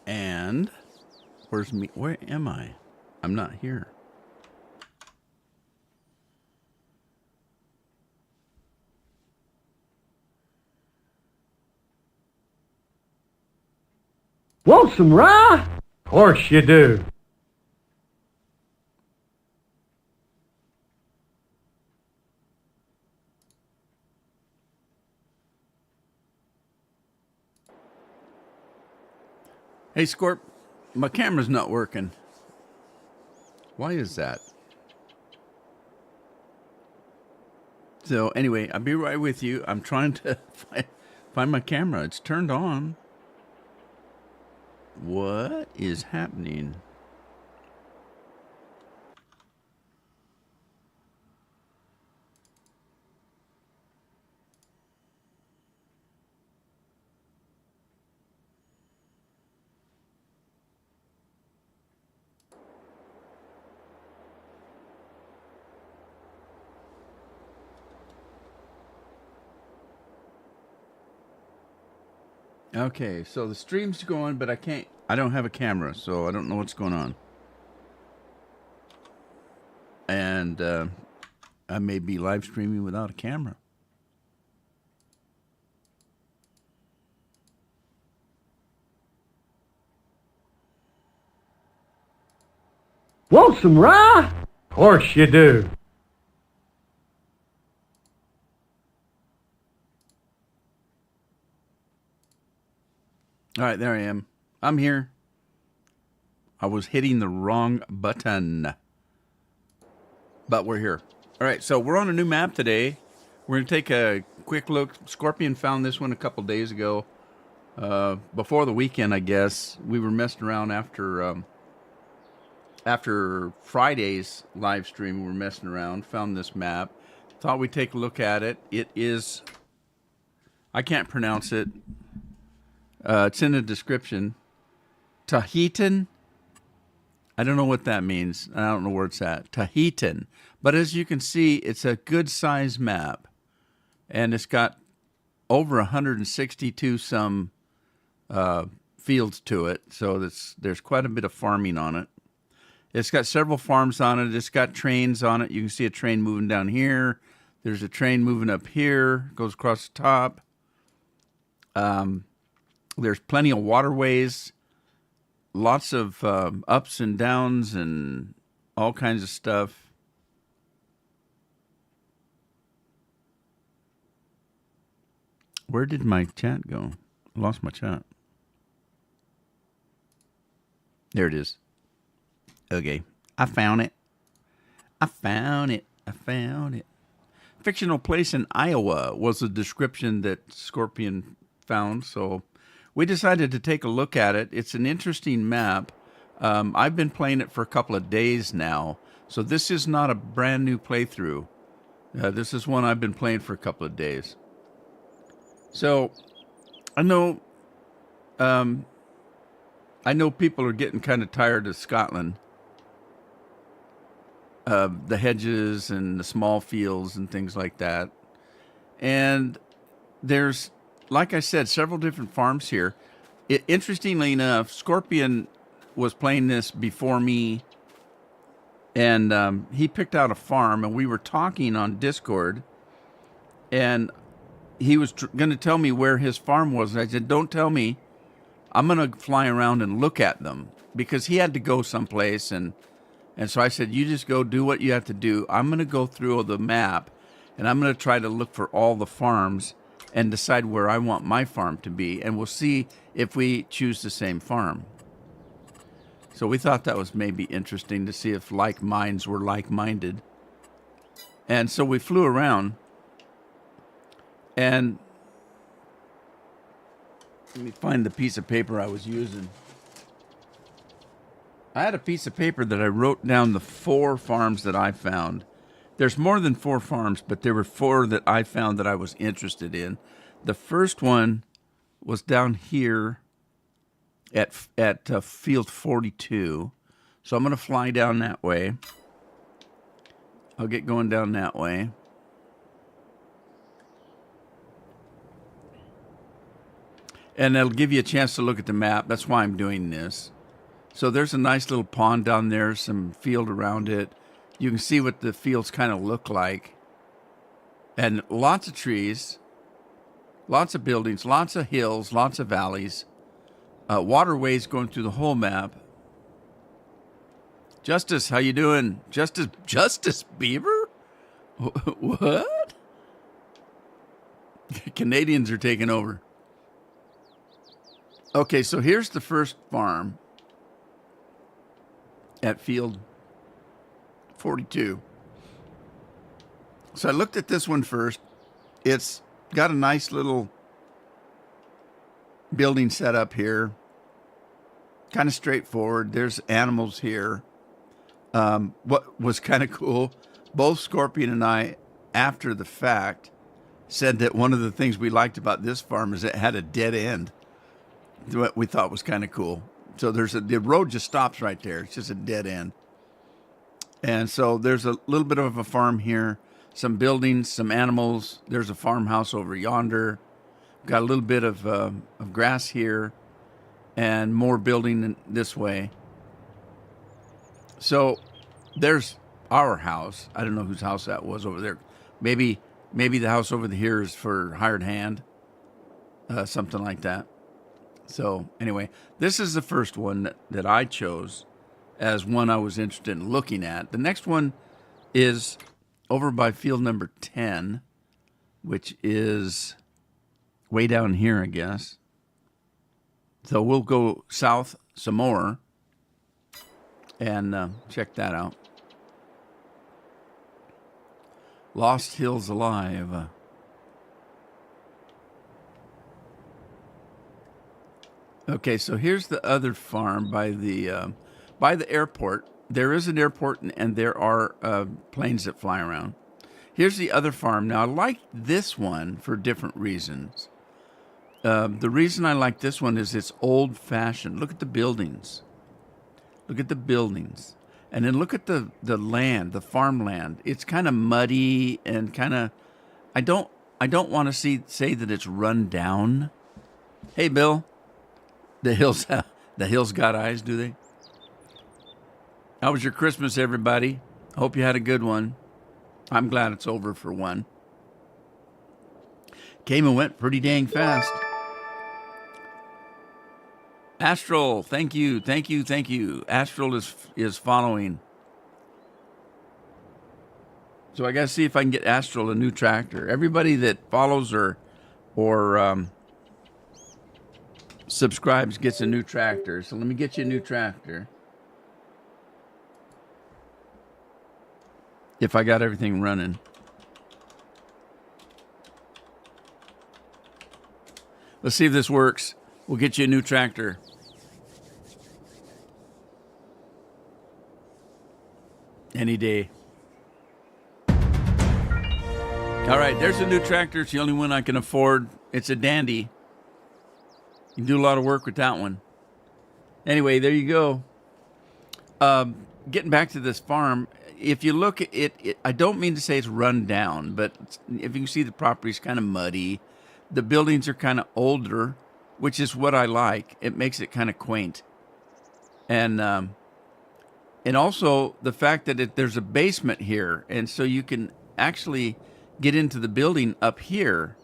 And where's me? Where am I? I'm not here. Want some rye? Of course you do. Hey, Scorp, my camera's not working. Why is that? So anyway, I'll be right with you. I'm trying to find my camera. It's turned on. What is happening? Okay, so the stream's going, but I don't have a camera, so I don't know what's going on. And I may be live streaming without a camera. Want some rye? Of course you do. All right, there I am. I'm here. I was hitting the wrong button. But we're here. All right, so we're on a new map today. We're going to take a quick look. Scorpion found this one a couple days ago. Before the weekend, I guess. We were messing around after Friday's live stream. We were messing around, found this map. Thought we'd take a look at it. It is, I can't pronounce it. It's in the description. Taheton. I don't know what that means. I don't know where it's at. Taheton. But as you can see, it's a good size map. And it's got over 162 some fields to it. So there's quite a bit of farming on it. It's got several farms on it. It's got trains on it. You can see a train moving down here. There's a train moving up here. Goes across the top. There's plenty of waterways. Lots of ups and downs and all kinds of stuff. Where did my chat go? I lost my chat. There it is. Okay. I found it. I found it. Fictional place in Iowa was the description that Scorpion found, so we decided to take a look at it. It's an interesting map. I've been playing it for a couple of days now, so this is not a brand new playthrough. This is one I've been playing for a couple of days. So I know people are getting kind of tired of Scotland. The hedges and the small fields and things like that. And there's, like I said, several different farms here. Interestingly enough, Scorpion was playing this before me, and he picked out a farm, and we were talking on Discord, and he was going to tell me where his farm was. And I said, don't tell me I'm going to fly around and look at them because he had to go someplace. And so I said, you just go do what you have to do. I'm going to go through the map and I'm going to try to look for all the farms and decide where I want my farm to be. And we'll see if we choose the same farm. So we thought that was maybe interesting to see if like minds were like-minded. And so we flew around, and let me find the piece of paper I was using. I had a piece of paper that I wrote down the 4 farms that I found. There's more than 4 farms, but there were 4 that I found that I was interested in. The first one was down here at field 42. So I'm going to fly down that way. I'll get going down that way. And it'll give you a chance to look at the map. That's why I'm doing this. So there's a nice little pond down there, some field around it. You can see what the fields kind of look like. And lots of trees, lots of buildings, lots of hills, lots of valleys. Waterways going through the whole map. Justice, how you doing? Justice Beaver? What? Canadians are taking over. Okay, so here's the first farm at field 42. So I looked at this one first. It's got a nice little building set up here. Kind of straightforward. There's animals here. What was kind of cool, both Scorpion and I, after the fact, said that one of the things we liked about this farm is it had a dead end. What we thought was kind of cool. So the road just stops right there. It's just a dead end. And so there's a little bit of a farm here, some buildings, some animals. There's a farmhouse over yonder. Got a little bit of grass here. And more building this way. So there's our house. I don't know whose house that was over there. Maybe the house over here is for hired hand. Something like that. So anyway, this is the first one that I chose as one I was interested in looking at. The next one is over by field number 10, which is way down here, I guess. So we'll go south some more and check that out. Lost Hills Alive. Okay, so here's the other farm by the airport. There is an airport and there are planes that fly around. Here's the other farm. Now I like this one for different reasons. The reason I like this one is it's old-fashioned. Look at the buildings. Look at the buildings. And then look at the land, the farmland. It's kind of muddy and kind of... I don't want to say that it's run down. Hey, Bill. The hills got eyes, do they? How was your Christmas, everybody? Hope you had a good one. I'm glad it's over for one. Came and went pretty dang fast. Astral, thank you. Astral is following. So I got to see if I can get Astral a new tractor. Everybody that follows or subscribes gets a new tractor. So let me get you a new tractor. If I got everything running. Let's see if this works. We'll get you a new tractor. Any day. All right, there's a new tractor. It's the only one I can afford. It's a dandy. You can do a lot of work with that one. Anyway, there you go. Getting back to this farm, if you look at it, I don't mean to say it's run down, but if you can see the property's kind of muddy. The buildings are kind of older, which is what I like. It makes it kind of quaint. And also the fact that there's a basement here, and so you can actually get into the building up here.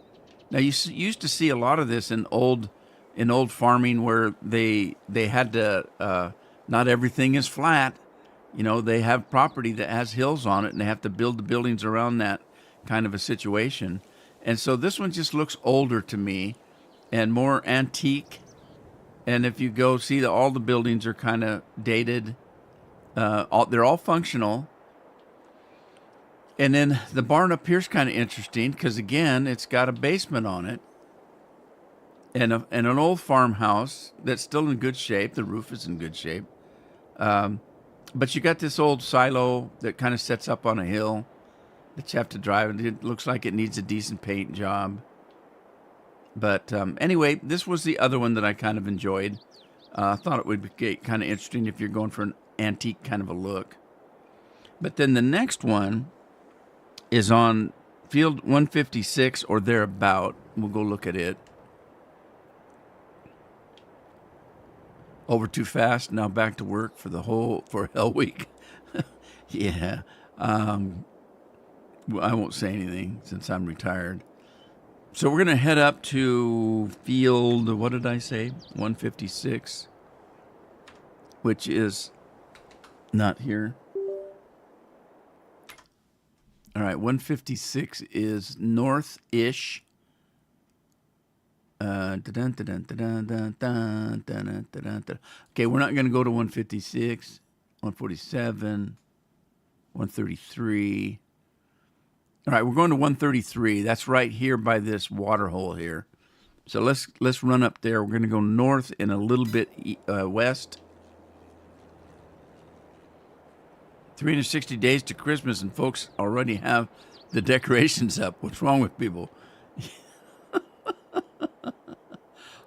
Now, you used to see a lot of this in old in old farming where they had to. Not everything is flat. You know, they have property that has hills on it, and they have to build the buildings around that kind of a situation. And so this one just looks older to me and more antique. And if you go see all the buildings are kind of dated. They're all functional. And then the barn up here is kind of interesting because, again, it's got a basement on it and an old farmhouse that's still in good shape. The roof is in good shape. But you got this old silo that kind of sets up on a hill that you have to drive. It looks like it needs a decent paint job. But anyway, this was the other one that I kind of enjoyed. I thought it would be kind of interesting if you're going for an antique kind of a look. But then the next one is on field 156 or thereabout. We'll go look at it. Over too fast. Now back to work for Hell Week. Yeah. I won't say anything since I'm retired. So we're going to head up to field, what did I say? 156, which is not here. All right, 156 is north-ish. Okay, we're not going to go to 156, 147, 133. All right, we're going to 133. That's right here by this water hole here. So let's run up there. We're going to go north and a little bit west. 360 days to Christmas, and folks already have the decorations up. What's wrong with people?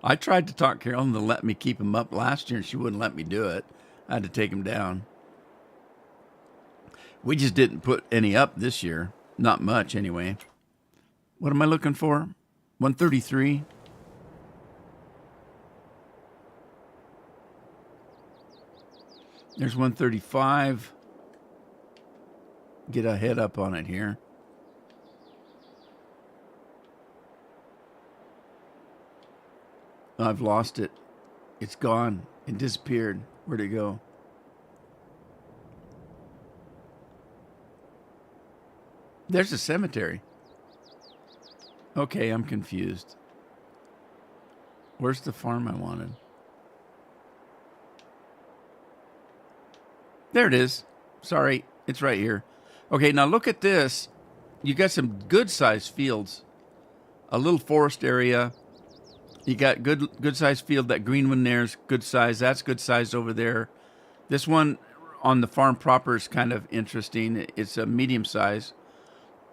I tried to talk Carolyn to let me keep them up last year, and she wouldn't let me do it. I had to take them down. We just didn't put any up this year. Not much, anyway. What am I looking for? 133? There's 135. Get a head up on it here. I've lost it. It's gone. It disappeared. Where'd it go? There's a cemetery. Okay, I'm confused. Where's the farm I wanted? There it is. Sorry, it's right here. Okay, now look at this. You got some good-sized fields. A little forest area. You got good-sized field. That green one there's good size. That's good size over there. This one on the farm proper is kind of interesting. It's a medium size.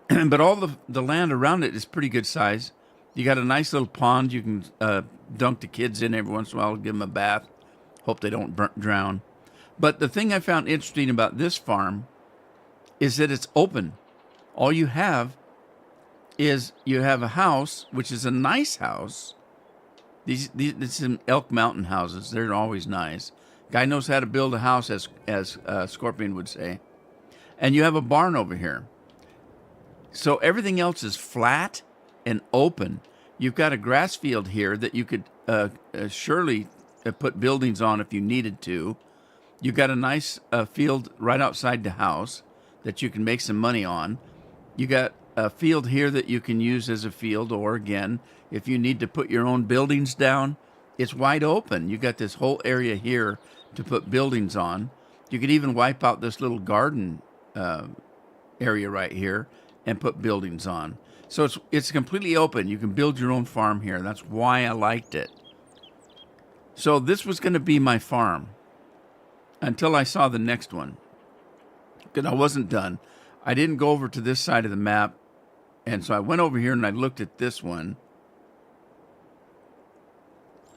But all the land around it is pretty good size. You got a nice little pond. You can dunk the kids in every once in a while, give them a bath. Hope they don't drown. But the thing I found interesting about this farm is that it's open. All you have is you have a house, which is a nice house. These some Elk Mountain houses. They're always nice. Guy knows how to build a house, as Scorpion would say. And you have a barn over here. So everything else is flat and open. You've got a grass field here that you could surely put buildings on if you needed to. You've got a nice field right outside the house that you can make some money on. You got a field here that you can use as a field, or again, if you need to put your own buildings down, it's wide open. You it's this whole area here to put buildings on. You could even wipe out this little garden area right here and put buildings on. So it's completely open. You can build your own farm here. That's why I liked it. So this was going to be my farm until I saw the next one. Because I wasn't done. I didn't go over to this side of the map. And so I went over here and I looked at this one.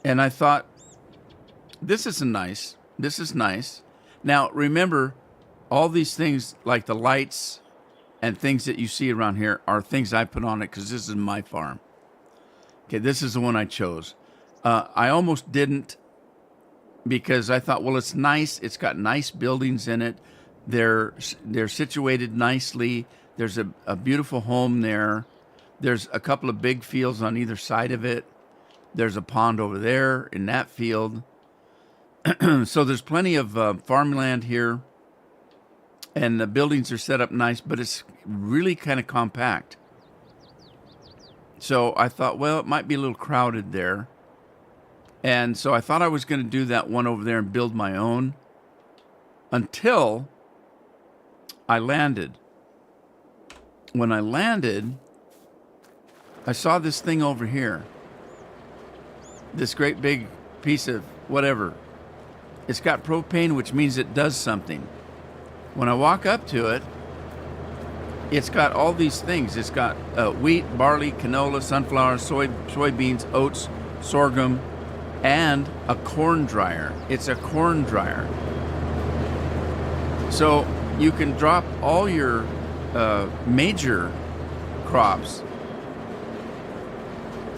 And I thought, this is nice. This is nice. Now, remember, all these things like the lights and things that you see around here are things I put on it because this is my farm. Okay, this is the one I chose. I almost didn't because I thought, well, it's nice. It's got nice buildings in it. They're situated nicely. There's a beautiful home there. There's a couple of big fields on either side of it. There's a pond over there in that field. So there's plenty of farmland here, and the buildings are set up nice, but it's really kind of compact. So I thought, well, it might be a little crowded there. And so I thought I was going to do that one over there and build my own until I landed. When I landed, I saw this thing over here. This great big piece of whatever. It's got propane, which means it does something. When I walk up to it, it's got all these things. It's got wheat, barley, canola, sunflower, soybeans, oats, sorghum, and a corn dryer. It's a corn dryer. So you can drop all your major crops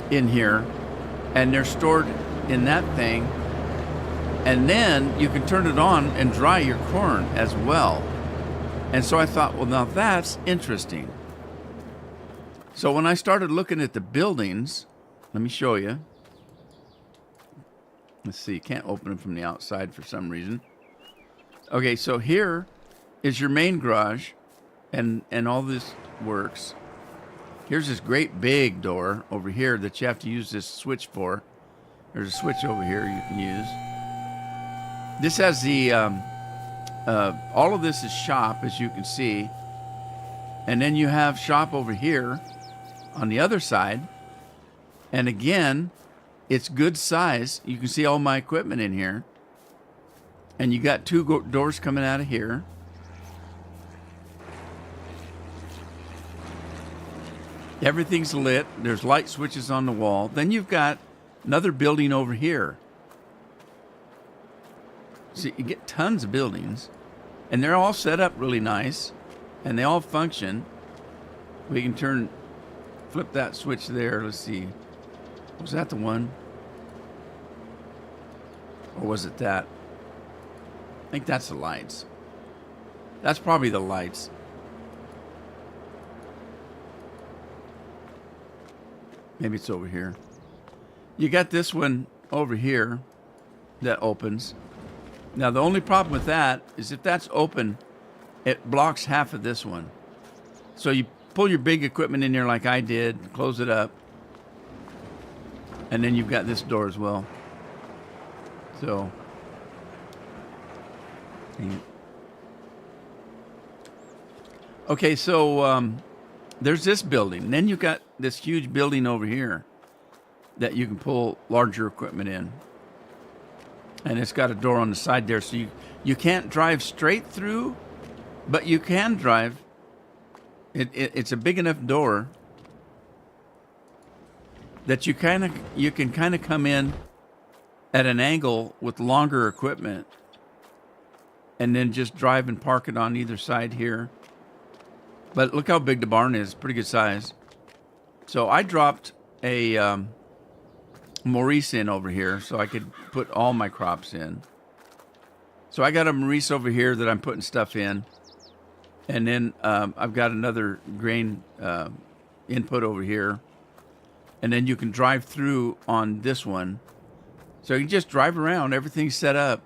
in here, and they're stored in that thing. And then you can turn it on and dry your corn as well. And so I thought, well, now that's interesting. So when I started looking at the buildings, let me show you. Let's see, can't open them from the outside for some reason. Okay, so here is your main garage, and all this works. Here's this great big door over here that you have to use this switch for. There's a switch over here you can use. This has the, all of this is shop, as you can see. And then you have shop over here on the other side. And again, it's good size. You can see all my equipment in here. And you got two doors coming out of here. Everything's lit. There's light switches on the wall. Then you've got another building over here. So you get tons of buildings, and they're all set up really nice, and they all function. We can flip that switch there. Let's see. Was that the one? Or was it that? I think that's the lights. That's probably the lights. Maybe it's over here. You got this one over here that opens. Now, the only problem with that is if that's open, it blocks half of this one. So you pull your big equipment in there like I did, close it up, and then you've got this door as well. So, okay, so there's this building. And then you've got this huge building over here that you can pull larger equipment in. And it's got a door on the side there, so you can't drive straight through, but you can drive. It's a big enough door that you can kind of come in at an angle with longer equipment, and then just drive and park it on either side here. But look how big the barn is; pretty good size. So I dropped a Maurice in over here so I could put all my crops in. So I got a Maurice over here that I'm putting stuff in. And then I've got another grain input over here. And then you can drive through on this one. So you can just drive around. Everything's set up.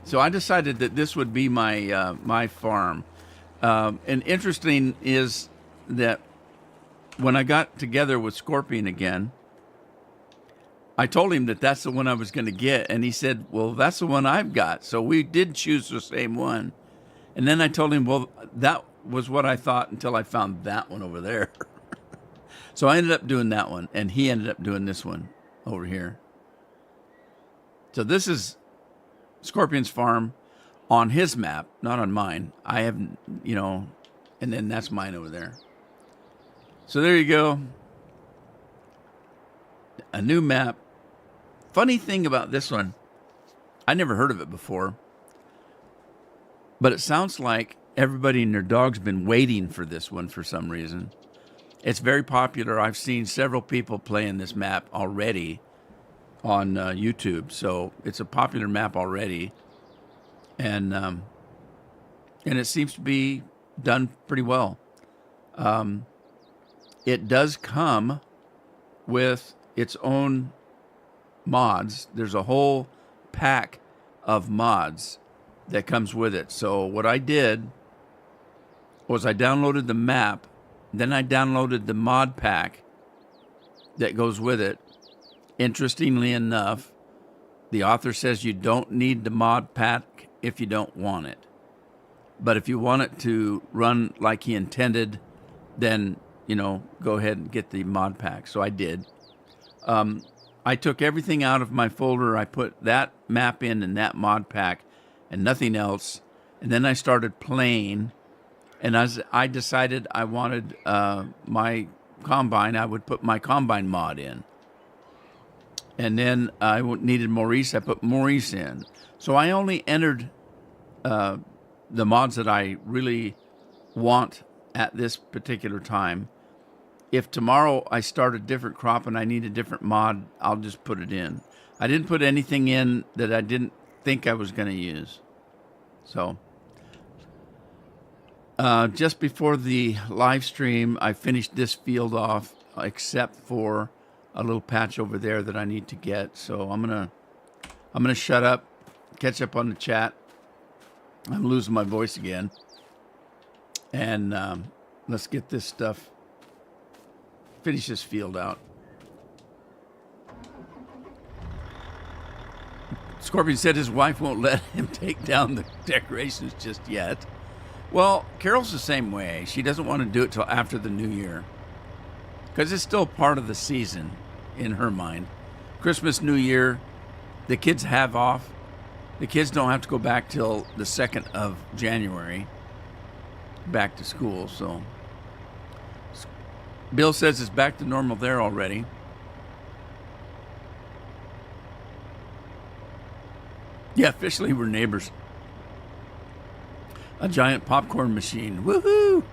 So I decided that this would be my my farm. And interesting is that when I got together with Scorpion again, I told him that that's the one I was going to get. And he said, well, that's the one I've got. So we did choose the same one. And then I told him, well, that was what I thought until I found that one over there. So I ended up doing that one. And he ended up doing this one over here. So this is Scorpion's farm on his map, not on mine. I have, and then that's mine over there. So there you go. A new map. Funny thing about this one, I never heard of it before, but it sounds like everybody and their dog's been waiting for this one for some reason. It's very popular. I've seen several people playing this map already on YouTube, so it's a popular map already, and it seems to be done pretty well. It does come with its own mods. There's a whole pack of mods that comes with it. So what I did was I downloaded the map, then I downloaded the mod pack that goes with it. Interestingly enough, the author says you don't need the mod pack if you don't want it. But if you want it to run like he intended, then, go ahead and get the mod pack. So I did. I took everything out of my folder. I put that map in that mod pack and nothing else. And then I started playing. And as I decided I wanted my Combine, I would put my Combine mod in. And then I needed Maurice. I put Maurice in. So I only entered the mods that I really want at this particular time. If tomorrow I start a different crop and I need a different mod, I'll just put it in. I didn't put anything in that I didn't think I was going to use. So just before the live stream, I finished this field off, except for a little patch over there that I need to get. So I'm gonna shut up, catch up on the chat. I'm losing my voice again, and let's get this stuff. Finish this field out. Scorpion said his wife won't let him take down the decorations just yet. Well, Carol's the same way. She doesn't want to do it till after the new year, because it's still part of the season in her mind. Christmas, New Year, the kids have off. The kids don't have to go back till the 2nd of January, back to school. So Bill says it's back to normal there already. Yeah, officially we're neighbors. A giant popcorn machine. Woohoo!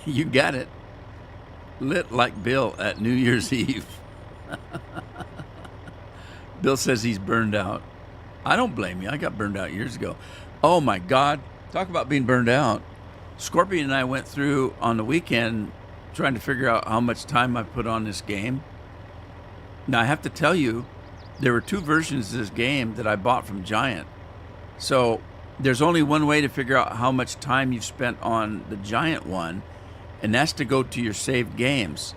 You got it. Lit like Bill at New Year's Eve. Bill says he's burned out. I don't blame you. I got burned out years ago. Oh my God. Talk about being burned out. Scorpion and I went through on the weekend trying to figure out how much time I put on this game. Now I have to tell you, there were 2 versions of this game that I bought from Giant. So there's only one way to figure out how much time you've spent on the Giant one, and that's to go to your saved games.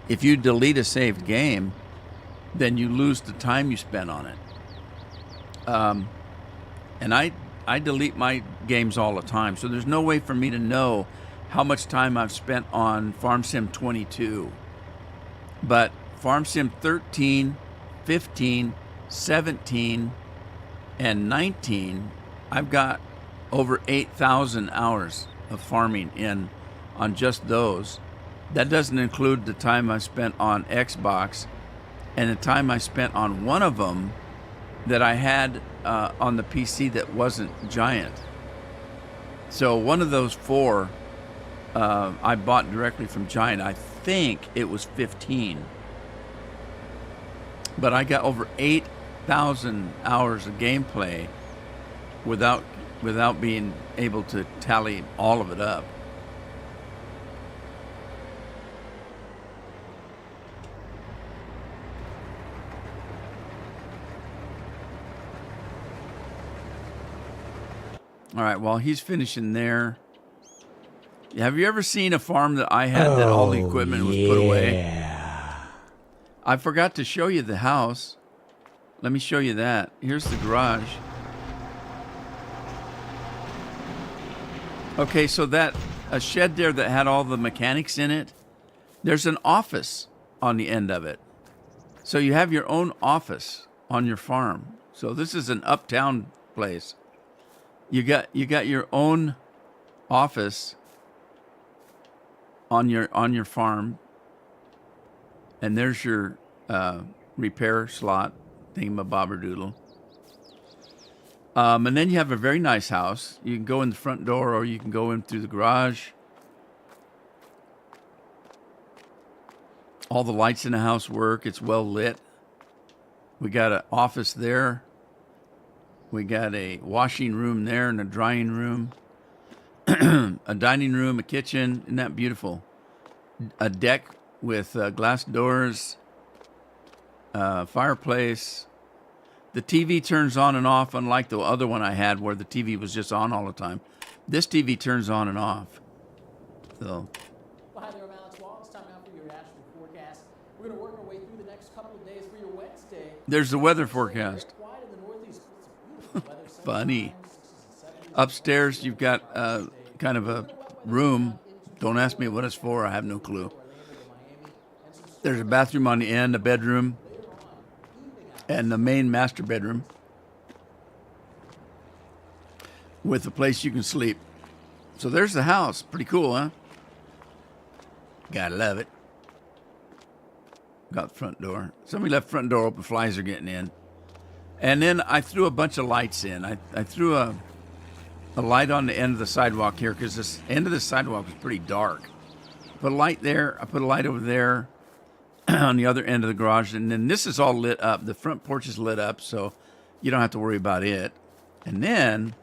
If you delete a saved game, then you lose the time you spent on it. And I delete my games all the time, so there's no way for me to know how much time I've spent on Farm Sim 22. But Farm Sim 13, 15, 17, and 19, I've got over 8,000 hours of farming in on just those. That doesn't include the time I spent on Xbox and the time I spent on one of them that I had on the PC that wasn't Giant. So one of those 4 I bought directly from Giant. I think it was 15. But I got over 8,000 hours of gameplay without being able to tally all of it up. All right, while he's finishing there, have you ever seen a farm that I had that all the equipment was put away? I forgot to show you the house. Let me show you that. Here's the garage. Okay, so that a shed there that had all the mechanics in it, there's an office on the end of it. So you have your own office on your farm. So this is an uptown place. You got your own office on your farm, and there's your repair slot thingamabobberdoodle. And then you have a very nice house. You can go in the front door, or you can go in through the garage. All the lights in the house work. It's well lit. We got an office there. We got a washing room there and a drying room. A dining room, a kitchen. Isn't that beautiful? A deck with glass doors. fireplace. The TV turns on and off, unlike the other one I had where the TV was just on all the time. This TV turns on and off. So. Well, hi there, I'm Alex Wall. It's time now for your national forecast. We're going to work our way through the next couple of days for your Wednesday. There's the weather forecast. Quiet in the Northeast. It's beautiful weather. Funny. Upstairs, you've got kind of a room. Don't ask me what it's for. I have no clue. There's a bathroom on the end, a bedroom, and the main master bedroom with a place you can sleep. So there's the house. Pretty cool, huh? Gotta love it. Got the front door. Somebody left the front door open. Flies are getting in. And then I threw a bunch of lights in. I threw a light on the end of the sidewalk here because this end of the sidewalk is pretty dark. Put a light there. I put a light over there on the other end of the garage. And then this is all lit up. The front porch is lit up, so you don't have to worry about it. And then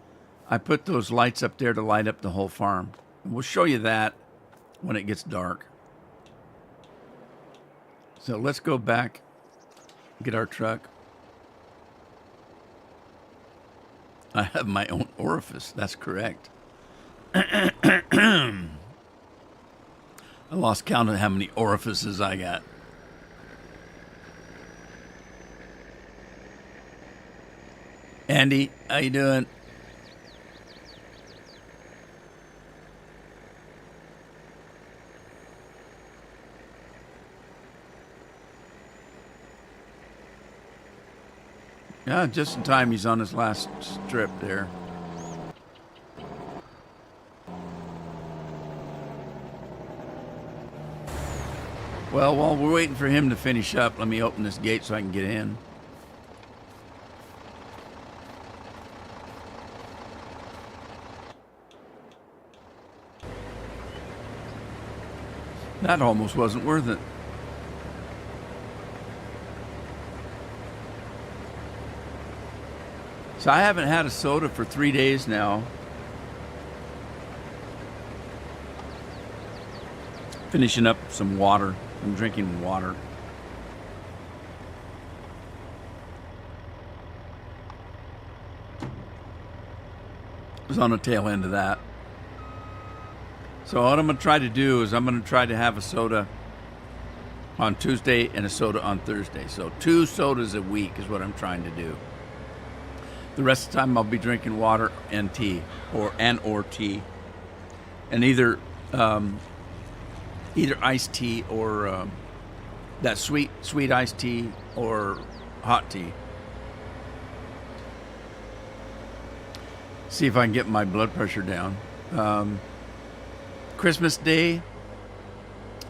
I put those lights up there to light up the whole farm. And we'll show you that when it gets dark. So let's go back, get our truck. I have my own orifice. That's correct. I lost count of how many orifices I got. Andy, how you doing? Yeah, just in time. He's on his last strip there. Well, while we're waiting for him to finish up, let me open this gate so I can get in. That almost wasn't worth it. So I haven't had a soda for 3 days now. Finishing up some water. I'm drinking water. I was on the tail end of that. So what I'm going to try to do is I'm going to try to have a soda on Tuesday and a soda on Thursday. So 2 sodas a week is what I'm trying to do. The rest of the time I'll be drinking water and tea, or tea, and either iced tea or that sweet iced tea or hot tea. See if I can get my blood pressure down. Christmas Day,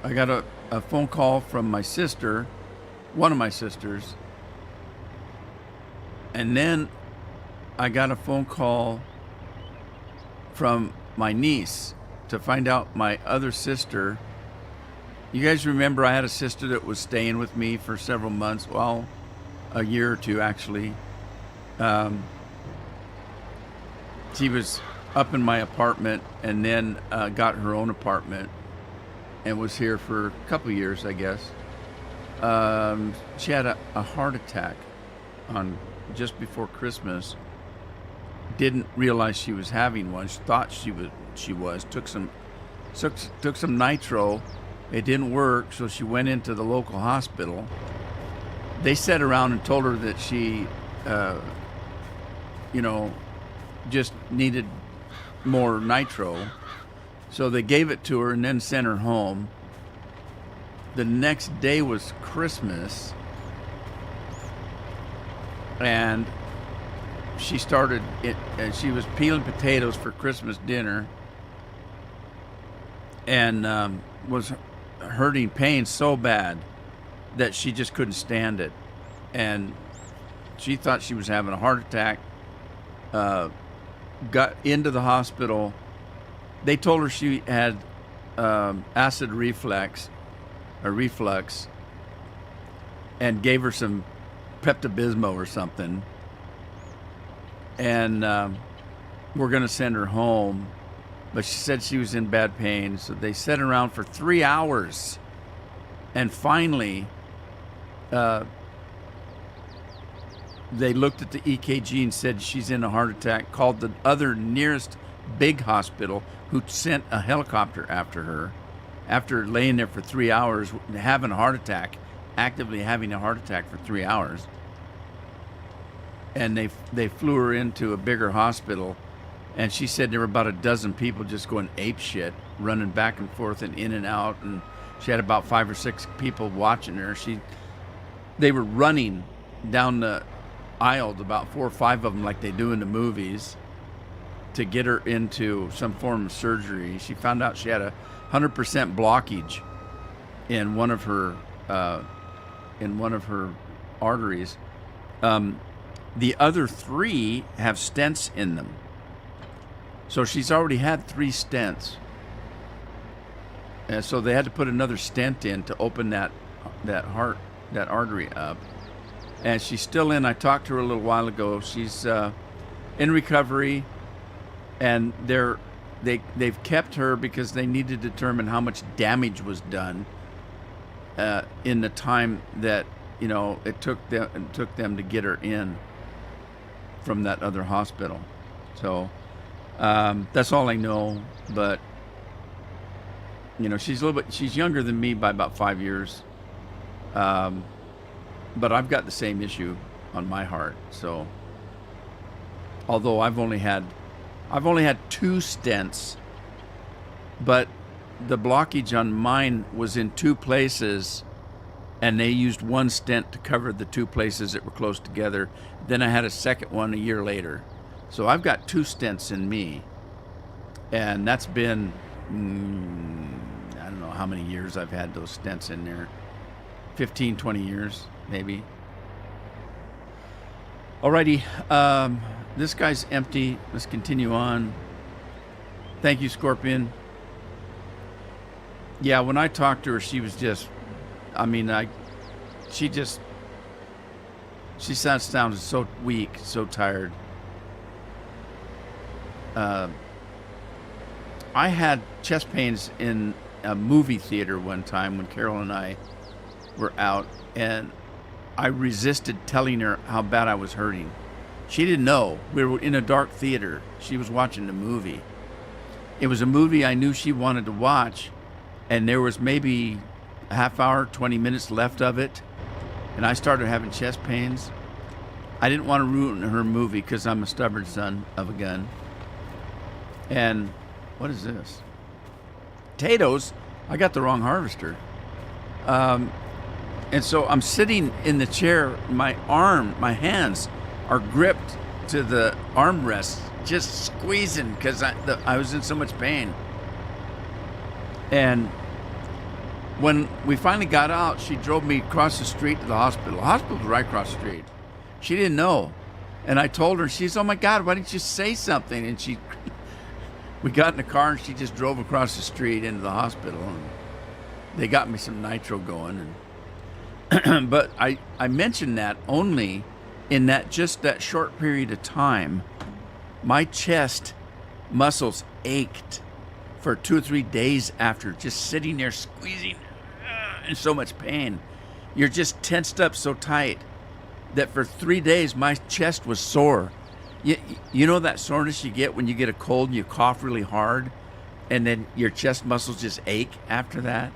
I got a phone call from my sister, one of my sisters, and then I got a phone call from my niece to find out my other sister. You guys remember I had a sister that was staying with me for several months, well, a year or two actually. She was up in my apartment and then got her own apartment and was here for a couple of years, I guess. She had a heart attack on just before Christmas. Didn't realize she was having one. She thought she was. Took some nitro. It didn't work, so she went into the local hospital. They sat around and told her that she, just needed more nitro. So they gave it to her and then sent her home. The next day was Christmas, and she started it, and she was peeling potatoes for Christmas dinner, and was hurting pain so bad that she just couldn't stand it, and she thought she was having a heart attack. Got into the hospital. They told her she had acid reflux, and gave her some Pepto-Bismol or something. And we're going to send her home, but she said she was in bad pain. So they sat around for 3 hours, and finally they looked at the EKG and said she's in a heart attack, called the other nearest big hospital, who sent a helicopter after her after laying there for 3 hours having a heart attack, actively having a heart attack for 3 hours. And they flew her into a bigger hospital, and she said there were about a dozen people just going ape shit, running back and forth and in and out, and she had about 5 or 6 people watching her. They were running down the aisle, about 4 or 5 of them, like they do in the movies, to get her into some form of surgery. She found out she had a 100% blockage in one of her arteries. The other 3 have stents in them, so she's already had 3 stents, and so they had to put another stent in to open that artery up. And she's still in. I talked to her a little while ago. She's in recovery, and they've kept her because they need to determine how much damage was done in the time that it took them to get her in from that other hospital. So that's all I know. But she's younger than me by about 5 years. But I've got the same issue on my heart. So, although I've only had 2 stents, but the blockage on mine was in 2 places, and they used 1 stent to cover the 2 places that were close together. Then I had a second one a year later. So I've got 2 stents in me, and that's been I don't know how many years I've had those stents in there. 15, 20 years, maybe. Alrighty, this guy's empty. Let's continue on. Thank you, Scorpion. Yeah, when I talked to her, she was just, she sounded so weak, so tired. I had chest pains in a movie theater one time when Carol and I were out, and I resisted telling her how bad I was hurting. She didn't know. We were in a dark theater. She was watching the movie. It was a movie I knew she wanted to watch, and there was maybe a half hour, 20 minutes left of it, and I started having chest pains. I didn't want to ruin her movie because I'm a stubborn son of a gun. And what is this? Potatoes. I got the wrong harvester. And so I'm sitting in the chair. My hands are gripped to the armrest, just squeezing because I was in so much pain. And when we finally got out, she drove me across the street to the hospital. The hospital was right across the street. She didn't know. And I told her, she's, oh my God, why didn't you say something? And we got in the car and she just drove across the street into the hospital. And they got me some nitro going. And but I mentioned that only in that just that short period of time, my chest muscles ached for 2 or 3 days after just sitting there squeezing in so much pain. You're just tensed up so tight that for 3 days my chest was sore. You know that soreness you get when you get a cold and you cough really hard, and then your chest muscles just ache after that?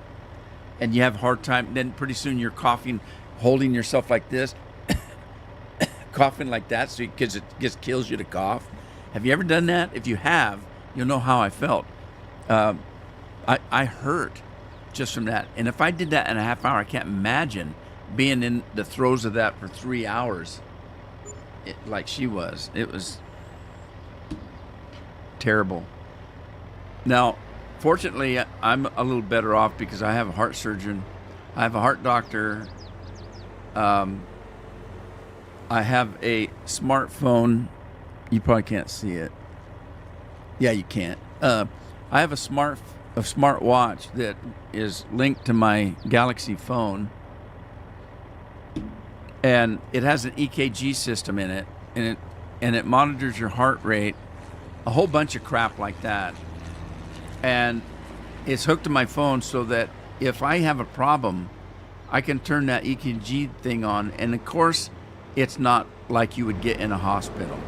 And you have a hard time, then pretty soon you're coughing, holding yourself like this, coughing like that, because it just kills you to cough. Have you ever done that? If you have, you'll know how I felt. I hurt just from that. And if I did that in a half hour, I can't imagine being in the throes of that for 3 hours like she was. It was terrible. Now, fortunately, I'm a little better off because I have a heart surgeon. I have a heart doctor. I have a smartphone. You probably can't see it. Yeah, you can't. I have a smart watch that is linked to my Galaxy phone, and it has an EKG system in it, and it monitors your heart rate, a whole bunch of crap like that. And it's hooked to my phone so that if I have a problem, I can turn that EKG thing on. And of course, it's not like you would get in a hospital,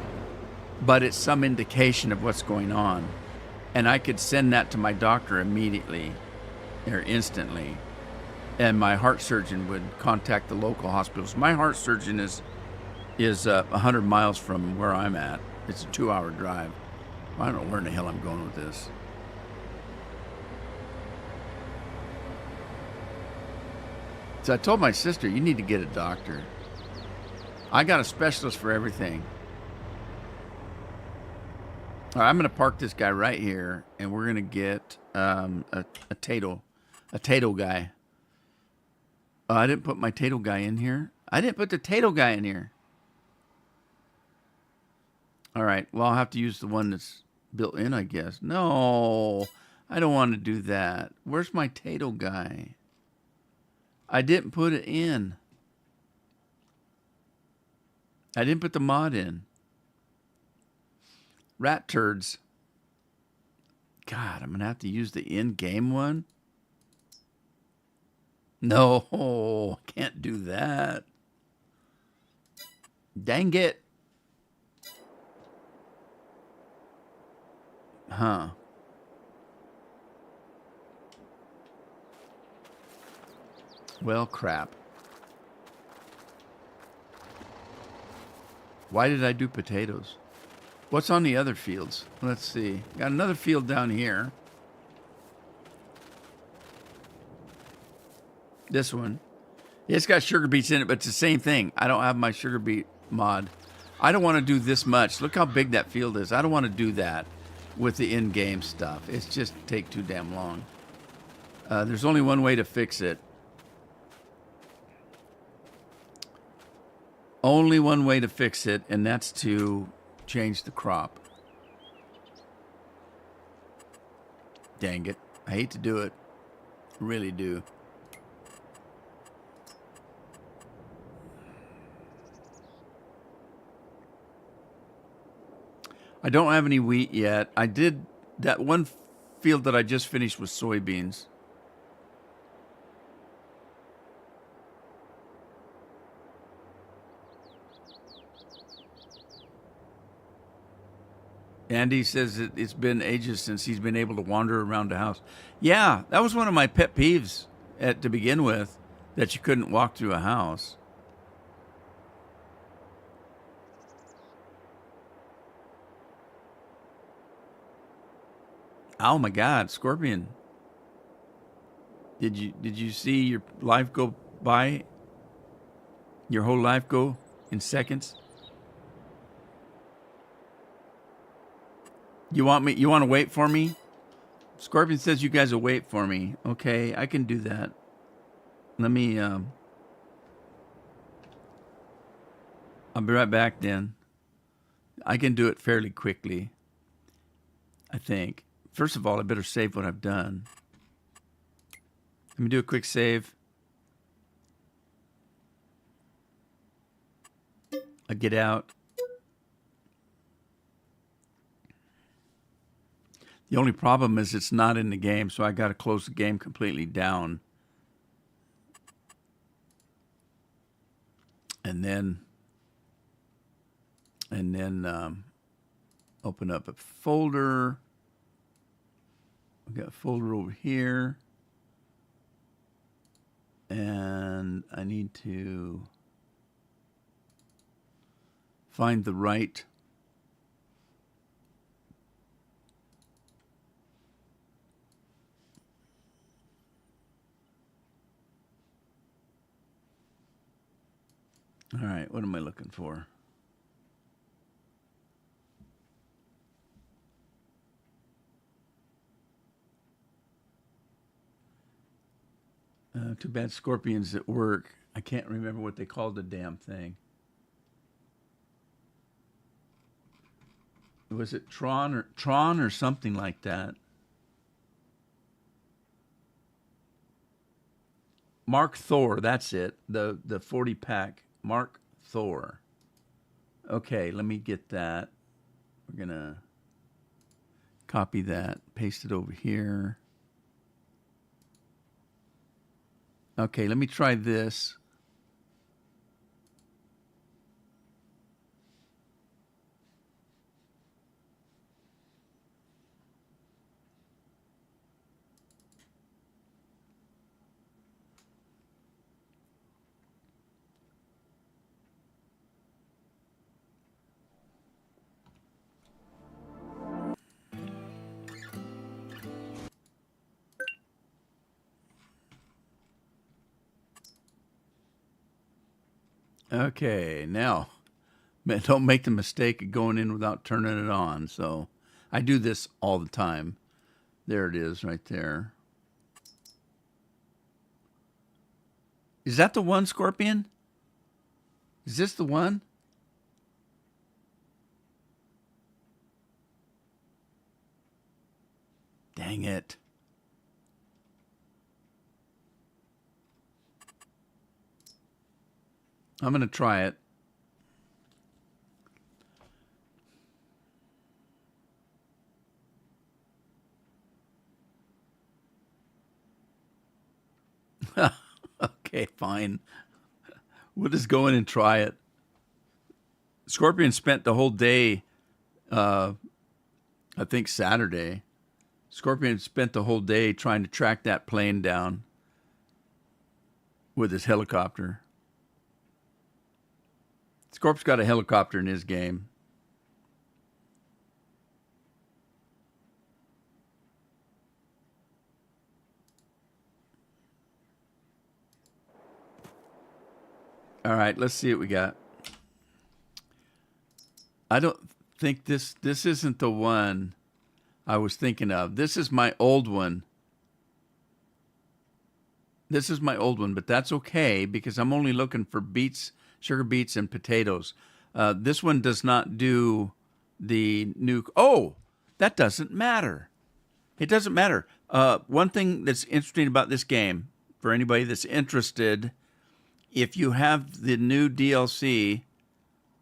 but it's some indication of what's going on. And I could send that to my doctor immediately or instantly. And my heart surgeon would contact the local hospitals. My heart surgeon is 100 miles from where I'm at. It's a 2-hour drive. I don't know where in the hell I'm going with this. So I told my sister, you need to get a doctor. I got a specialist for everything. All right, I'm going to park this guy right here, and we're going to get a Tato guy. Oh, I didn't put my Tato guy in here. I didn't put the Tato guy in here. All right, well, I'll have to use the one that's built in, I guess. No, I don't want to do that. Where's my Tato guy? I didn't put it in. I didn't put the mod in. Rat turds. God, I'm going to have to use the in-game one? No, can't do that. Dang it. Huh. Well, crap. Why did I do potatoes? What's on the other fields? Let's see. Got another field down here. This one. It's got sugar beets in it, but it's the same thing. I don't have my sugar beet mod. I don't want to do this much. Look how big that field is. I don't want to do that with the in-game stuff. It's just take too damn long. There's only one way to fix it. Only one way to fix it, and that's to change the crop. Dang it. I hate to do it. Really do. I don't have any wheat yet. I did that one field that I just finished with soybeans. Andy says it's been ages since he's been able to wander around the house. Yeah, that was one of my pet peeves to begin with, that you couldn't walk through a house. Oh my God, Scorpion! Did you see your life go by? Your whole life go in seconds? You want to wait for me? Scorpion says you guys will wait for me. Okay, I can do that. Let me, I'll be right back then. I can do it fairly quickly, I think. First of all, I better save what I've done. Let me do a quick save. I get out. The only problem is it's not in the game, so I got to close the game completely down. And then open up a folder. I've got a folder over here. And I need to find the right All right, what am I looking for? Too bad Scorpion's at work. I can't remember what they called the damn thing. Was it Tron or something like that? Mark Thor, that's it. The 40 pack. Mark Thor. Okay, let me get that. We're gonna copy that, paste it over here. Okay, let me try this. Okay, now, don't make the mistake of going in without turning it on. So I do this all the time. There it is right there. Is that the one, Scorpion? Is this the one? Dang it. I'm going to try it. Okay, fine. We'll just go in and try it. Scorpion spent the whole day, I think Saturday. Scorpion spent the whole day trying to track that plane down with his helicopter. Scorp's got a helicopter in his game. All right, let's see what we got. I don't think this isn't the one I was thinking of. This is my old one. This is my old one, but that's okay because I'm only looking for beets, sugar beets, and potatoes. This one does not do the new... Oh, that doesn't matter. It doesn't matter. One thing that's interesting about this game, for anybody that's interested, if you have the new DLC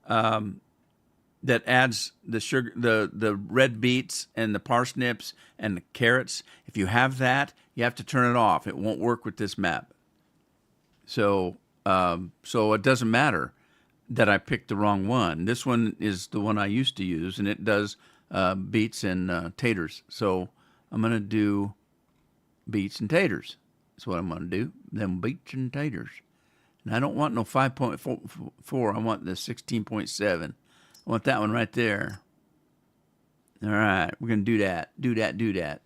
that adds the sugar, the red beets and the parsnips and the carrots, if you have that, you have to turn it off. It won't work with this map. So it doesn't matter that I picked the wrong one. This one is the one I used to use, and it does beets and taters. So I'm going to do beets and taters. That's what I'm going to do. Them beets and taters. And I don't want no 5.4. I want the 16.7. I want that one right there. All right, we're going to do that. Do that.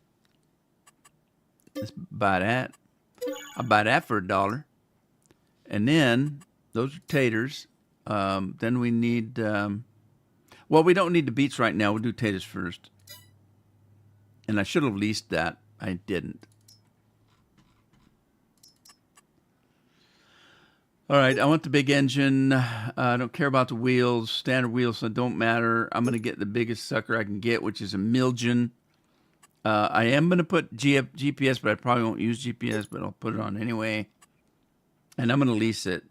Let's buy that. I'll buy that for $1. And then, those are taters. Then we need... well, we don't need the beets right now. We'll do taters first. And I should have leased that. I didn't. All right, I want the big engine. I don't care about the wheels. Standard wheels, so don't matter. I'm going to get the biggest sucker I can get, which is a Milgen. I am going to put GPS, but I probably won't use GPS, but I'll put it on anyway. And I'm going to lease it.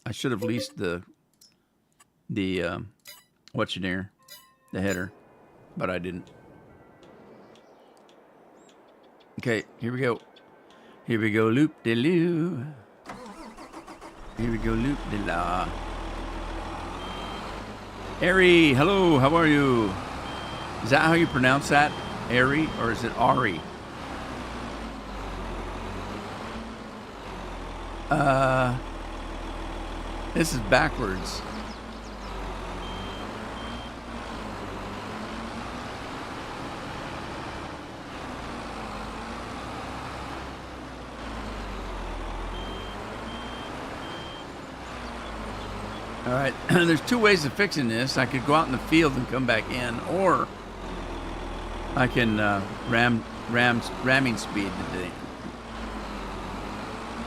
I should have leased the the header, but I didn't. Okay, here we go. Here we go, loop-de-loo. Here we go, loop-de-la. Ari, hello, how are you? Is that how you pronounce that? Ari, or is it Ari? This is backwards. All right, there's two ways of fixing this. I could go out in the field and come back in, or I can ramming speed today.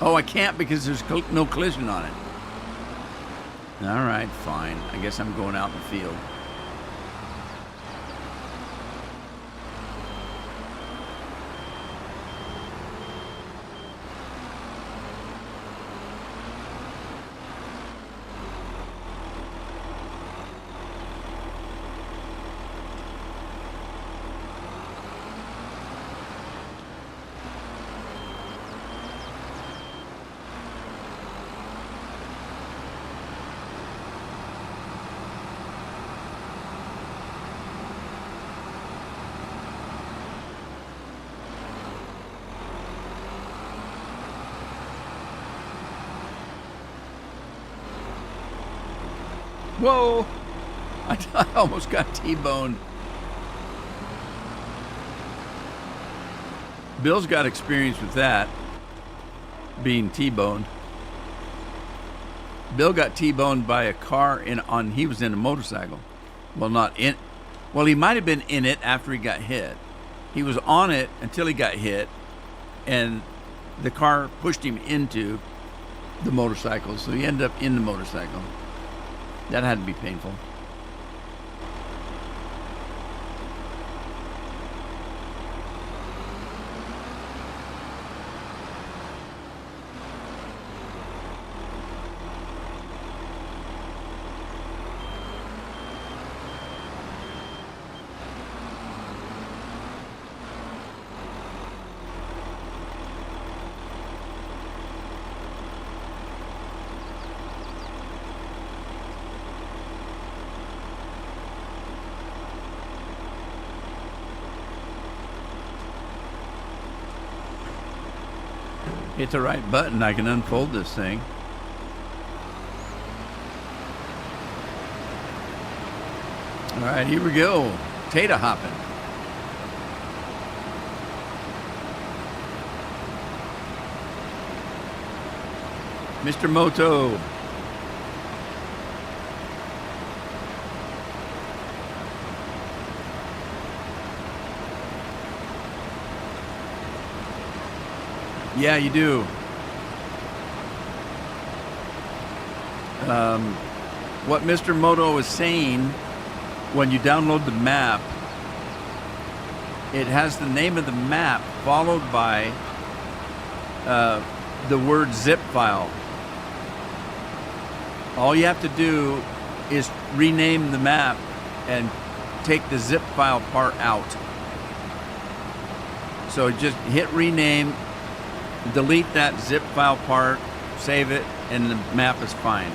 Oh, I can't because there's no collision on it. All right, fine. I guess I'm going out in the field. Whoa! I almost got T-boned. Bill's got experience with that, being T-boned. Bill got T-boned by a car he was in a motorcycle. Well, not in. Well, he might have been in it after he got hit. He was on it until he got hit, and the car pushed him into the motorcycle, so he ended up in the motorcycle. That had to be painful. Hit the right button, I can unfold this thing. All right, here we go. Tater hopping. Mr. Moto. Yeah, you do. What Mr. Moto is saying, when you download the map, it has the name of the map followed by the word zip file. All you have to do is rename the map and take the zip file part out. So just hit rename, delete that zip file part, save it, and the map is fine.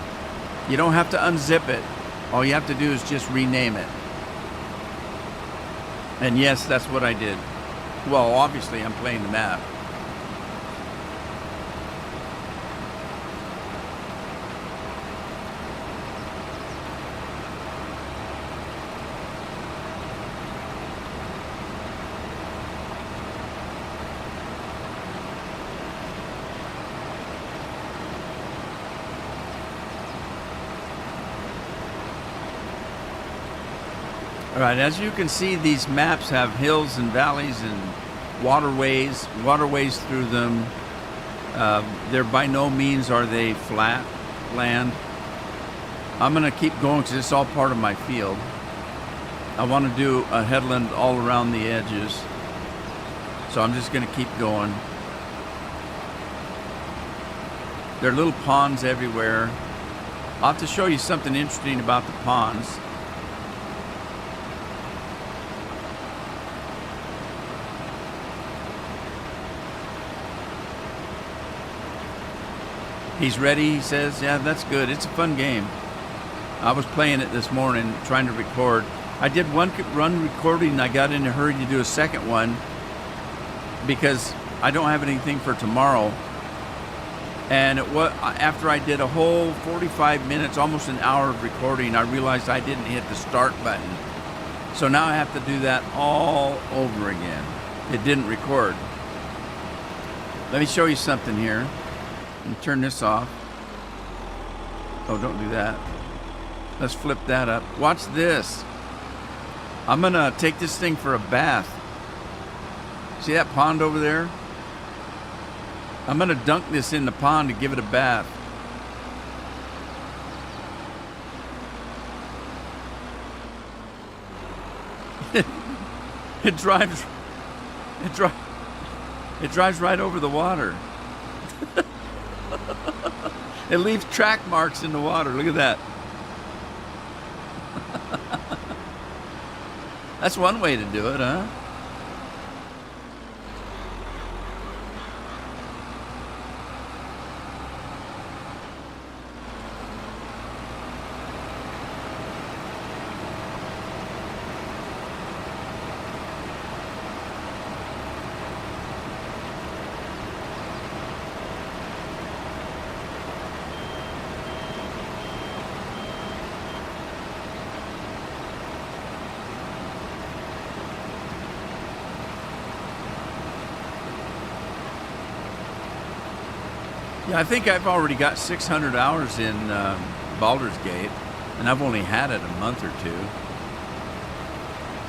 You don't have to unzip it. All you have to do is just rename it. And yes, that's what I did. Well, obviously I'm playing the map. All right, as you can see, these maps have hills and valleys and waterways through them. They're by no means are they flat land. I'm gonna keep going because it's all part of my field. I want to do a headland all around the edges. So I'm just gonna keep going. There are little ponds everywhere. I'll have to show you something interesting about the ponds. He's ready, he says. Yeah, that's good. It's a fun game. I was playing it this morning, trying to record. I did one run recording, I got in a hurry to do a second one because I don't have anything for tomorrow. And after I did a whole 45 minutes, almost an hour of recording, I realized I didn't hit the start button. So now I have to do that all over again. It didn't record. Let me show you something here. And turn this off. Oh, don't do that. Let's flip that up. Watch this. I'm gonna take this thing for a bath. See that pond over there? I'm gonna dunk this in the pond to give it a bath. It drives right over the water. It leaves track marks in the water. Look at that. That's one way to do it, huh? Yeah, I think I've already got 600 hours in Baldur's Gate, and I've only had it a month or two.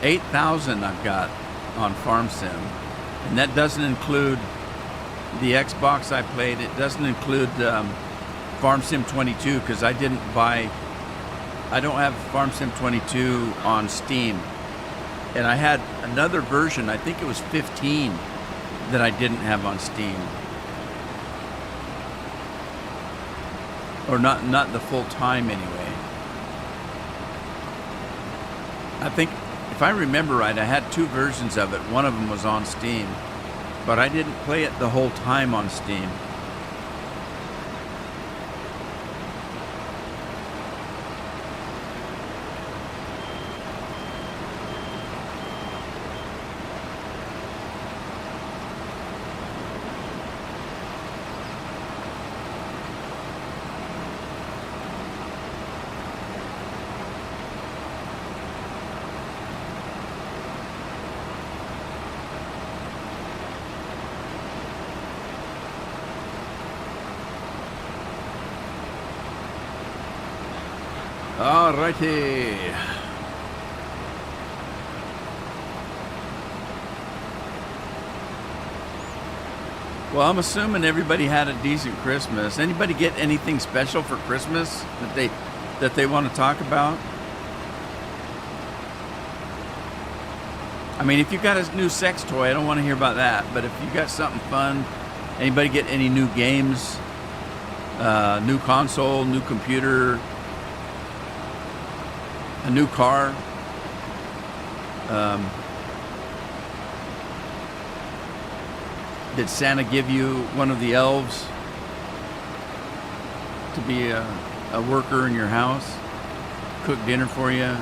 8,000 I've got on Farm Sim, and that doesn't include the Xbox I played. It doesn't include Farm Sim 22 because I don't have Farm Sim 22 on Steam. And I had another version, I think it was 15, that I didn't have on Steam. Or not the full time anyway. I think, if I remember right, I had two versions of it. One of them was on Steam, but I didn't play it the whole time on Steam. Alrighty. Well, I'm assuming everybody had a decent Christmas. Anybody get anything special for Christmas that they want to talk about? I mean, if you got a new sex toy, I don't want to hear about that. But if you got something fun, anybody get any new games, new console, new computer, a new car? Did Santa give you one of the elves to be a worker in your house? Cook dinner for you?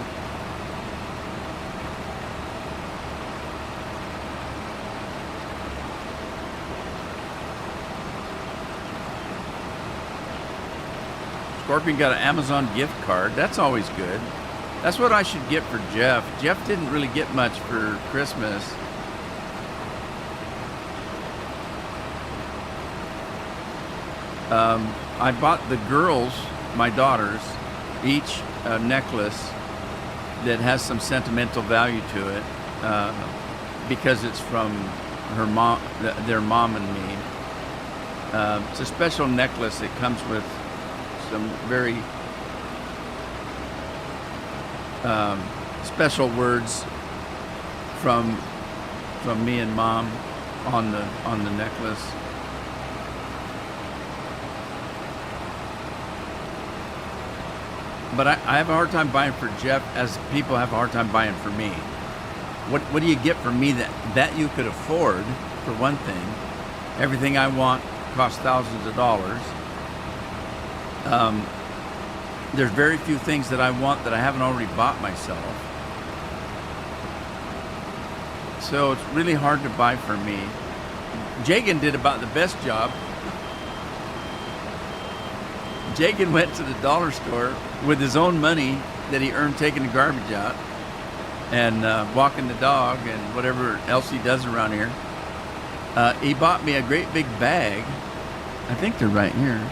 Scorpion got an Amazon gift card. That's always good. That's what I should get for Jeff. Jeff didn't really get much for Christmas. I bought the girls, my daughters, each a necklace that has some sentimental value to it because it's from her mom, their mom and me. It's a special necklace that comes with some very special words from me and Mom on the necklace. But I have a hard time buying for Jeff, as people have a hard time buying for me. What do you get for me that you could afford? For one thing, everything I want costs thousands of dollars. There's very few things that I want that I haven't already bought myself. So it's really hard to buy for me. Jagan did about the best job. Jagan went to the dollar store with his own money that he earned taking the garbage out and walking the dog and whatever else he does around here. He bought me a great big bag. I think they're right here.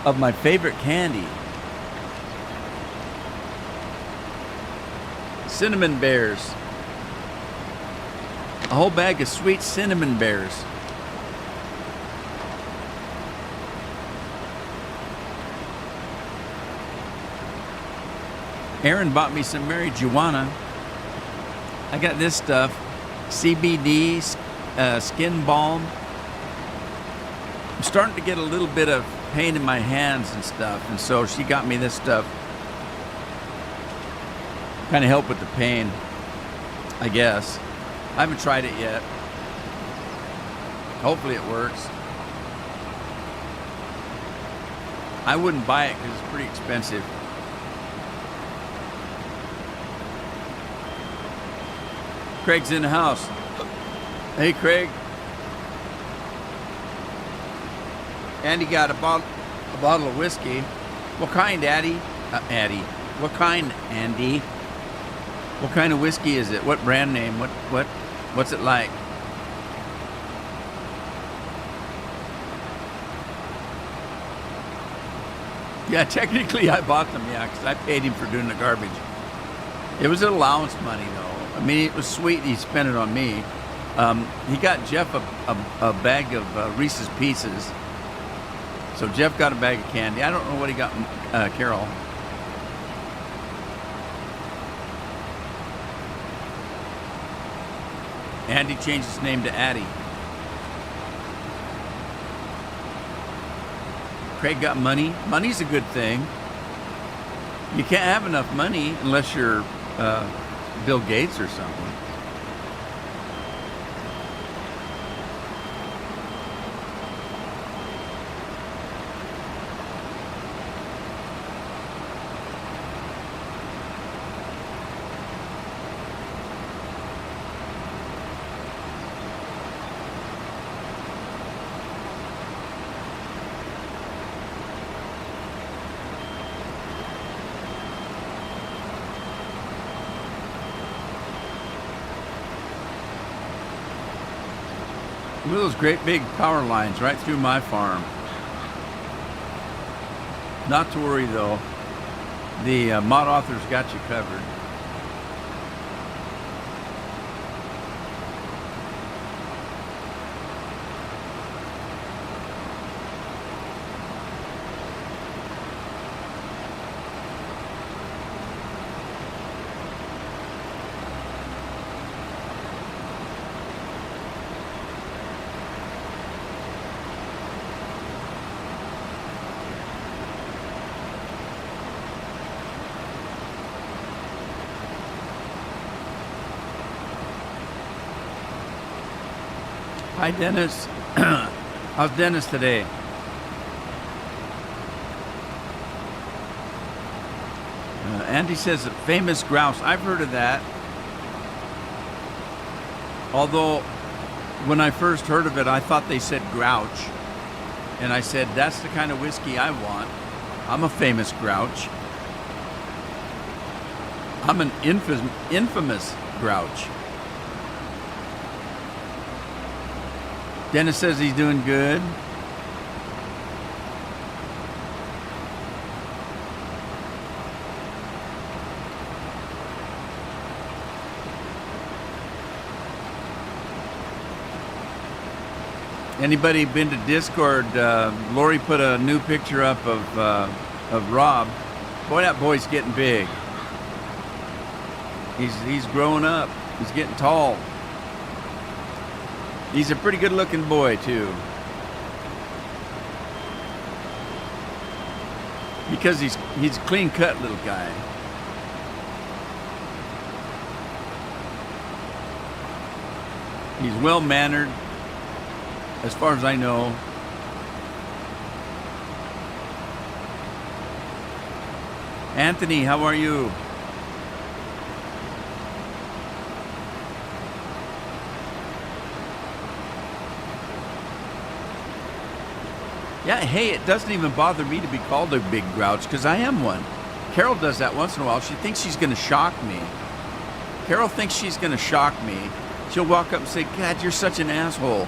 Of my favorite candy. Cinnamon bears. A whole bag of sweet cinnamon bears. Aaron bought me some marijuana. I got this stuff. CBD, skin balm. I'm starting to get a little bit of pain in my hands and stuff, and so she got me this stuff. Kind of help with the pain, I guess. I haven't tried it yet. Hopefully it works. I wouldn't buy it because it's pretty expensive. Craig's in the house. Hey, Craig. Andy got a bottle of whiskey. What kind, Addy? Addy. What kind, Andy? What kind of whiskey is it? What brand name? What's it like? Yeah, technically I bought them, yeah, because I paid him for doing the garbage. It was allowance money, though. I mean, it was sweet he spent it on me. He got Jeff a bag of Reese's Pieces. So Jeff got a bag of candy. I don't know what he got Carol. Andy changed his name to Addie. Craig got money. Money's a good thing. You can't have enough money unless you're Bill Gates or something. Look at those great big power lines right through my farm. Not to worry though. The mod author's got you covered. Hi, Dennis. How's Dennis today? Andy says famous grouse. I've heard of that. Although, when I first heard of it, I thought they said grouch. And I said, that's the kind of whiskey I want. I'm a famous grouch. I'm an infamous grouch. Dennis says he's doing good. Anybody been to Discord? Lori put a new picture up of Rob. Boy, that boy's getting big. He's growing up. He's getting tall. He's a pretty good-looking boy too. Because he's a clean-cut little guy. He's well-mannered, as far as I know. Anthony, how are you? Yeah, hey, it doesn't even bother me to be called a big grouch because I am one. Carol does that once in a while. She thinks she's going to shock me. Carol thinks she's going to shock me. She'll walk up and say, God, you're such an asshole.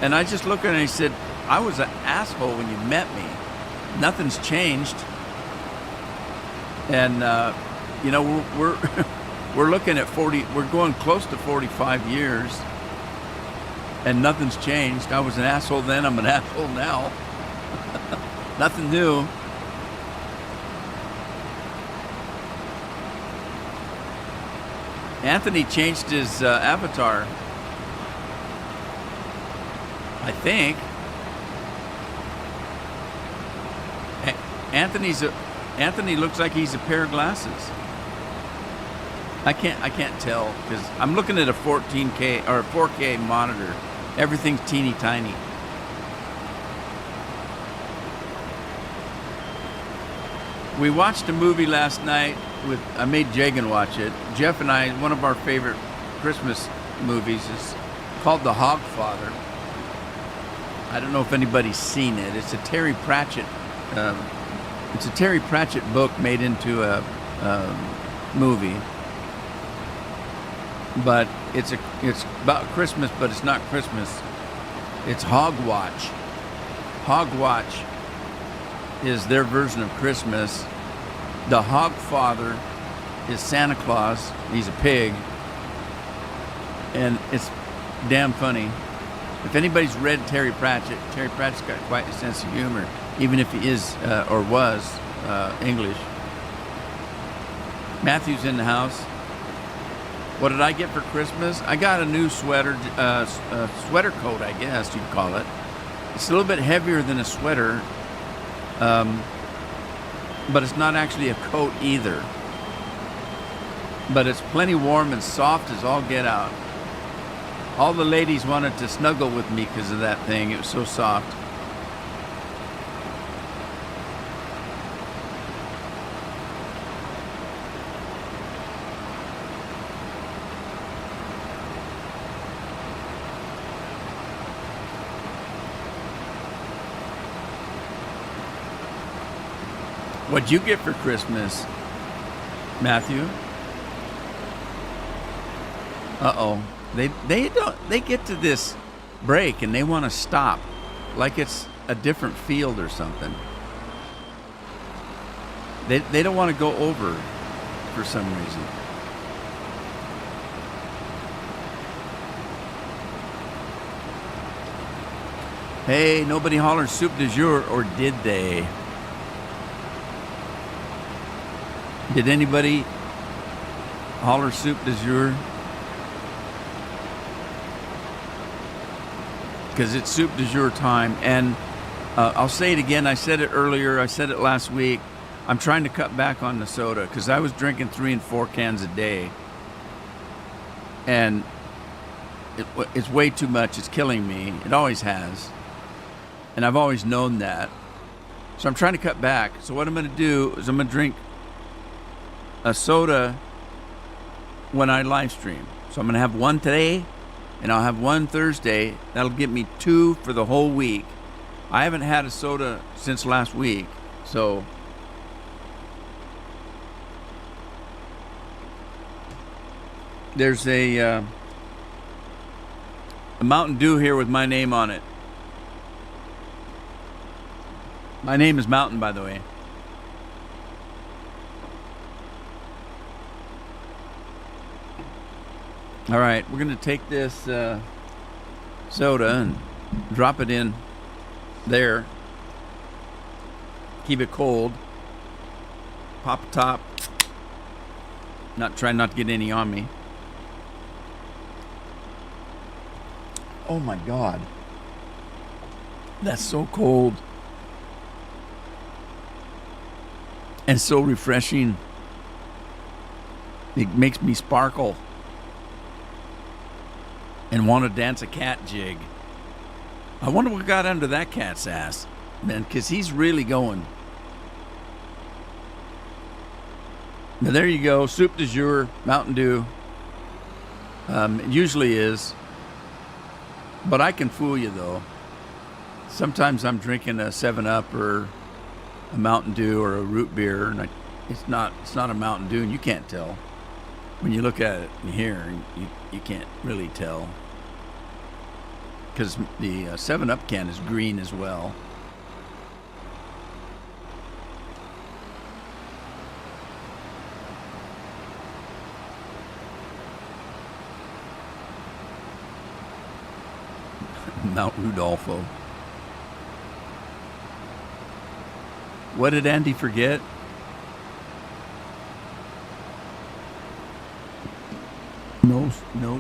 And I just look at her and I said, I was an asshole when you met me. Nothing's changed. And, you know, we're looking at 40, we're going close to 45 years. And nothing's changed. I was an asshole then, I'm an asshole now. Nothing new. Anthony changed his avatar, I think. Anthony looks like he's a pair of glasses. I can't tell because I'm looking at a 14K or a 4K monitor. Everything's teeny tiny. We watched a movie last night I made Jagan watch it. Jeff and I, one of our favorite Christmas movies is called The Hogfather. I don't know if anybody's seen it. It's a Terry Pratchett. It's a Terry Pratchett book made into a movie. But it's about Christmas, but it's not Christmas. It's Hogwatch. Hogwatch. is their version of Christmas. The Hogfather is Santa Claus. He's a pig. And it's damn funny. If anybody's read Terry Pratchett's got quite a sense of humor, even if he is or was English. Matthew's in the house. What did I get for Christmas? I got a new sweater coat, I guess you'd call it. It's a little bit heavier than a sweater, but it's not actually a coat either. But it's plenty warm and soft as all get out. All the ladies wanted to snuggle with me because of that thing. It was so soft. What'd you get for Christmas, Matthew? Uh-oh. They get to this break and they want to stop like it's a different field or something. They don't want to go over for some reason. Hey, nobody hollered soup du jour, or did they? Did anybody holler soup du jour? Because it's soup du jour time. And I'll say it again. I said it earlier. I said it last week. I'm trying to cut back on the soda because I was drinking 3 and 4 cans a day. And it's way too much. It's killing me. It always has. And I've always known that. So I'm trying to cut back. So what I'm going to do is I'm going to drink a soda when I live stream. So I'm going to have one today, and I'll have one Thursday. That'll get me 2 for the whole week. I haven't had a soda since last week, so there's a Mountain Dew here with my name on it. My name is Mountain, by the way. All right, we're going to take this soda and drop it in there. Keep it cold. Pop the top. Try not to get any on me. Oh my God. That's so cold. And so refreshing. It makes me sparkle and want to dance a cat jig. I wonder what got under that cat's ass, man, because he's really going. Now there you go, soup du jour, Mountain Dew. It usually is, but I can fool you though. Sometimes I'm drinking a 7-Up or a Mountain Dew or a root beer, and it's not a Mountain Dew, and you can't tell. When you look at it and hear, you can't really tell. Because the 7-Up can is green as well. Mount Rudolfo. What did Andy forget? No,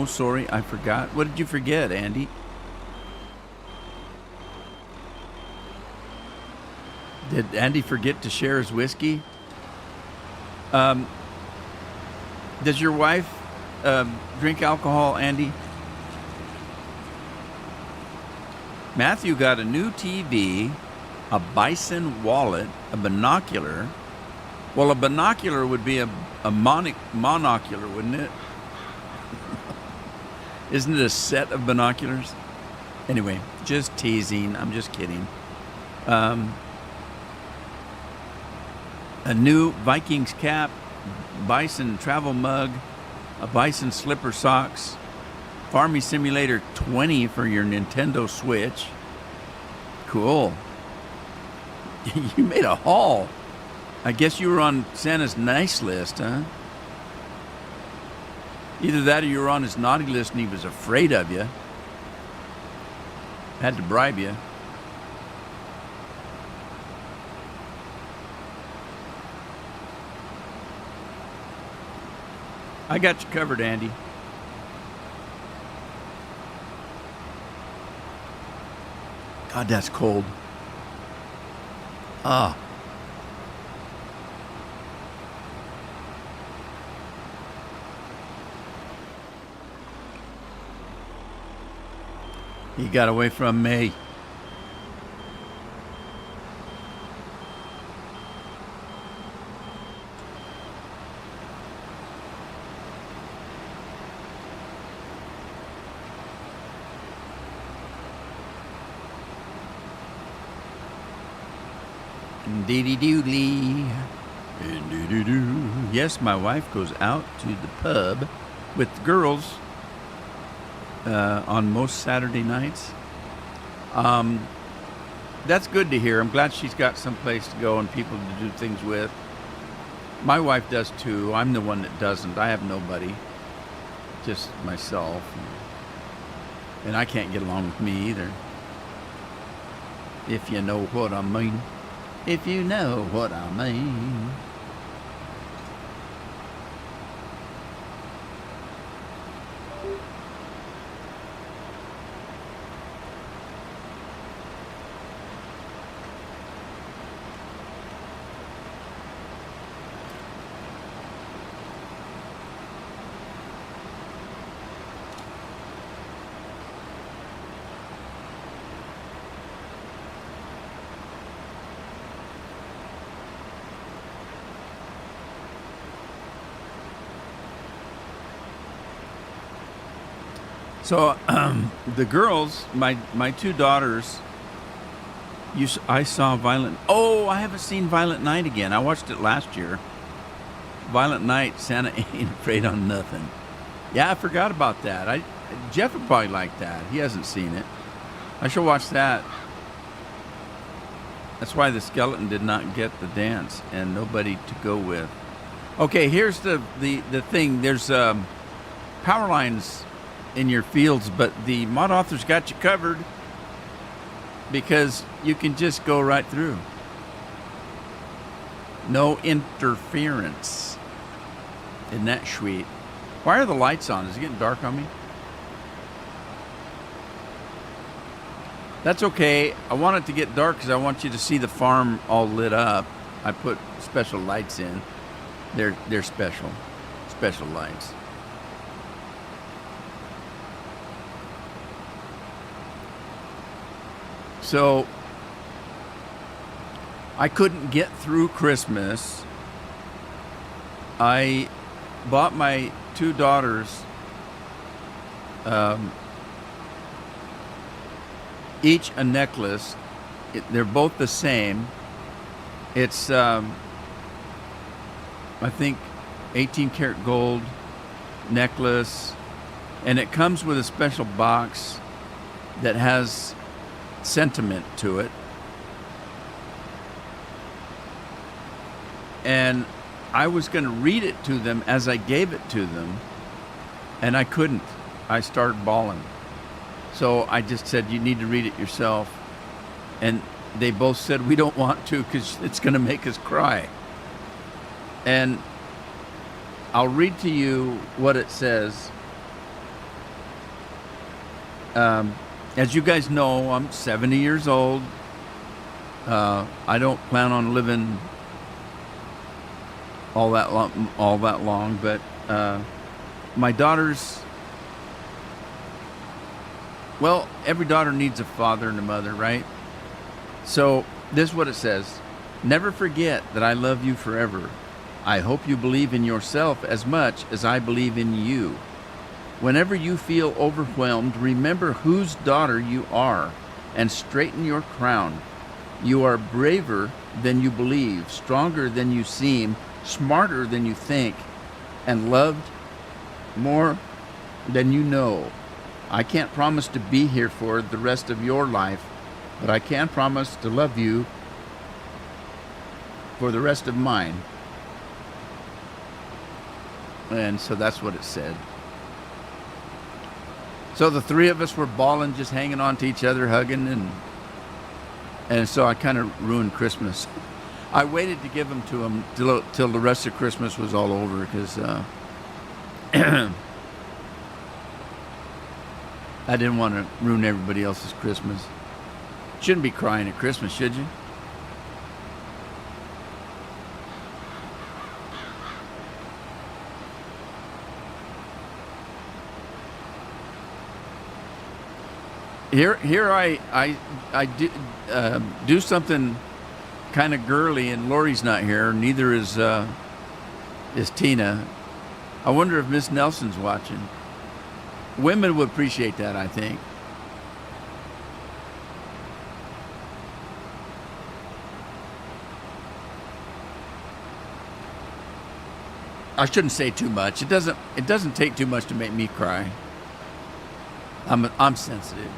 sorry, I forgot. What did you forget, Andy? Did Andy forget to share his whiskey? Does your wife drink alcohol, Andy? Matthew got a new TV, a Bison wallet, a binocular. Well, a binocular would be a monocular, wouldn't it? Isn't it a set of binoculars? Anyway, just teasing. I'm just kidding. A new Vikings cap, Bison travel mug, a Bison slipper socks, Farming Simulator 20 for your Nintendo Switch. Cool. You made a haul. I guess you were on Santa's nice list, huh? Either that or you were on his naughty list and he was afraid of you. Had to bribe you. I got you covered, Andy. God, that's cold. Ah. He got away from me. Dee-dee-doodly. Doo-doo-doo. Yes, my wife goes out to the pub with the girls on most Saturday nights. That's good to hear. I'm glad she's got some place to go and people to do things with. My wife does too. I'm the one that doesn't. I have nobody. Just myself. And I can't get along with me either. If you know what I mean. If you know what I mean. So the girls, my two daughters, I saw Violent. Oh, I haven't seen Violent Night again. I watched it last year. Violent Night, Santa Ain't Afraid on Nothing. Yeah, I forgot about that. Jeff would probably like that. He hasn't seen it. I should watch that. That's why the skeleton did not get the dance and nobody to go with. Okay, here's the thing. There's power lines in your fields, but the mod author's got you covered because you can just go right through. No interference. Isn't that sweet? Why are the lights on? Is it getting dark on me? That's okay. I want it to get dark because I want you to see the farm all lit up. I put special lights in. They're special lights. So I couldn't get through Christmas. I bought my two daughters each a necklace. They're both the same. It's I think 18 karat gold necklace, and it comes with a special box that has sentiment to it. And I was going to read it to them as I gave it to them, and I couldn't. I started bawling. So I just said, you need to read it yourself. And they both said, we don't want to because it's going to make us cry. And I'll read to you what it says. As you guys know, I'm 70 years old. I don't plan on living all that long, but my daughters, well, every daughter needs a father and a mother, right? So this is what it says. Never forget that I love you forever. I hope you believe in yourself as much as I believe in you. Whenever you feel overwhelmed, remember whose daughter you are and straighten your crown. You are braver than you believe, stronger than you seem, smarter than you think, and loved more than you know. I can't promise to be here for the rest of your life, but I can promise to love you for the rest of mine. And so that's what it said. So the three of us were bawling, just hanging on to each other, hugging, and so I kind of ruined Christmas. I waited to give them to him till the rest of Christmas was all over, because I didn't want to ruin everybody else's Christmas. Shouldn't be crying at Christmas, should you? Here I do something kind of girly, and Lori's not here. Neither is Tina. I wonder if Miss Nelson's watching. Women would appreciate that, I think. I shouldn't say too much. It doesn't take too much to make me cry. I'm sensitive.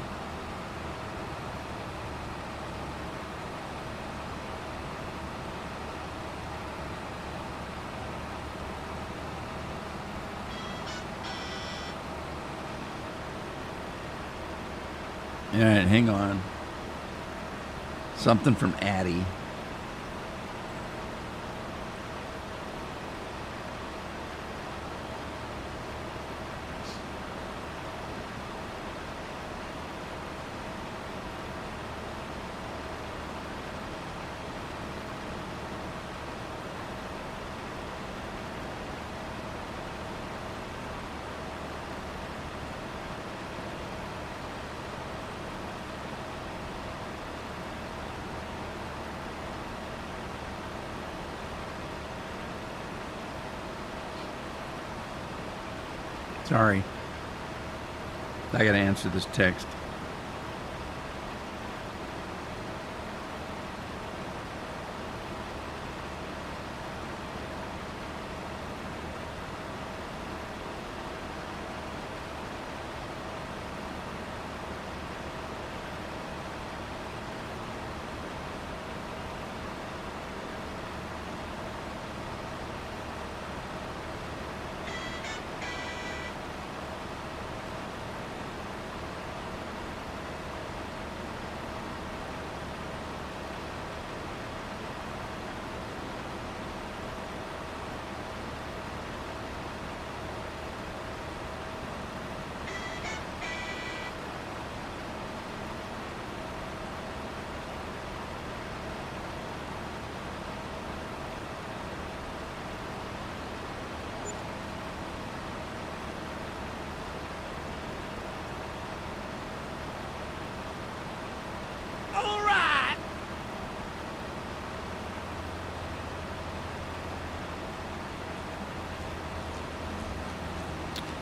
All right, hang on. Something from Addie. Sorry. I gotta answer this text.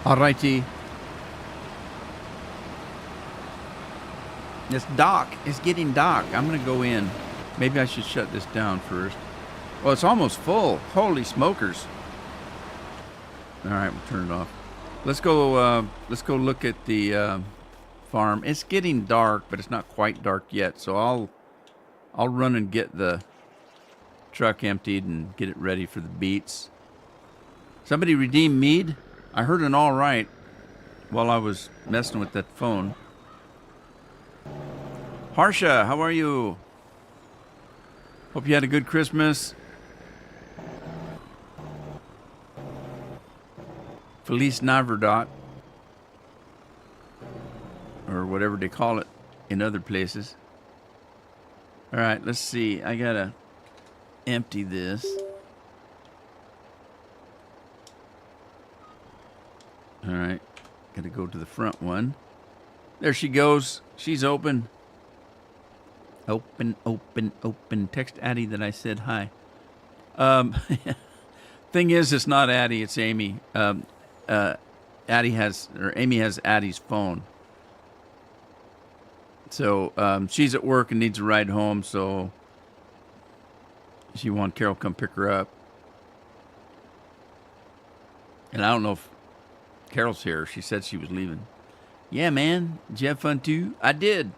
Alrighty. It's dark. It's getting dark. I'm gonna go in. Maybe I should shut this down first. Well, it's almost full. Holy smokers! All right, we'll turn it off. Let's go. Let's go look at the farm. It's getting dark, but it's not quite dark yet. So I'll run and get the truck emptied and get it ready for the beets. Somebody redeem mead? I heard an all right while I was messing with that phone. Harsha, how are you? Hope you had a good Christmas. Feliz Navidad. Or whatever they call it in other places. All right, let's see. I gotta empty this. All right, gotta go to the front one. There she goes. She's open. Open, open, open. Text Addie that I said hi. Thing is, it's not Addie, it's Amy. Amy has Addie's phone. So she's at work and needs a ride home, so she wanted Carol to come pick her up. And I don't know if Carol's here. She said she was leaving. Yeah, man. Did you have fun too? I did.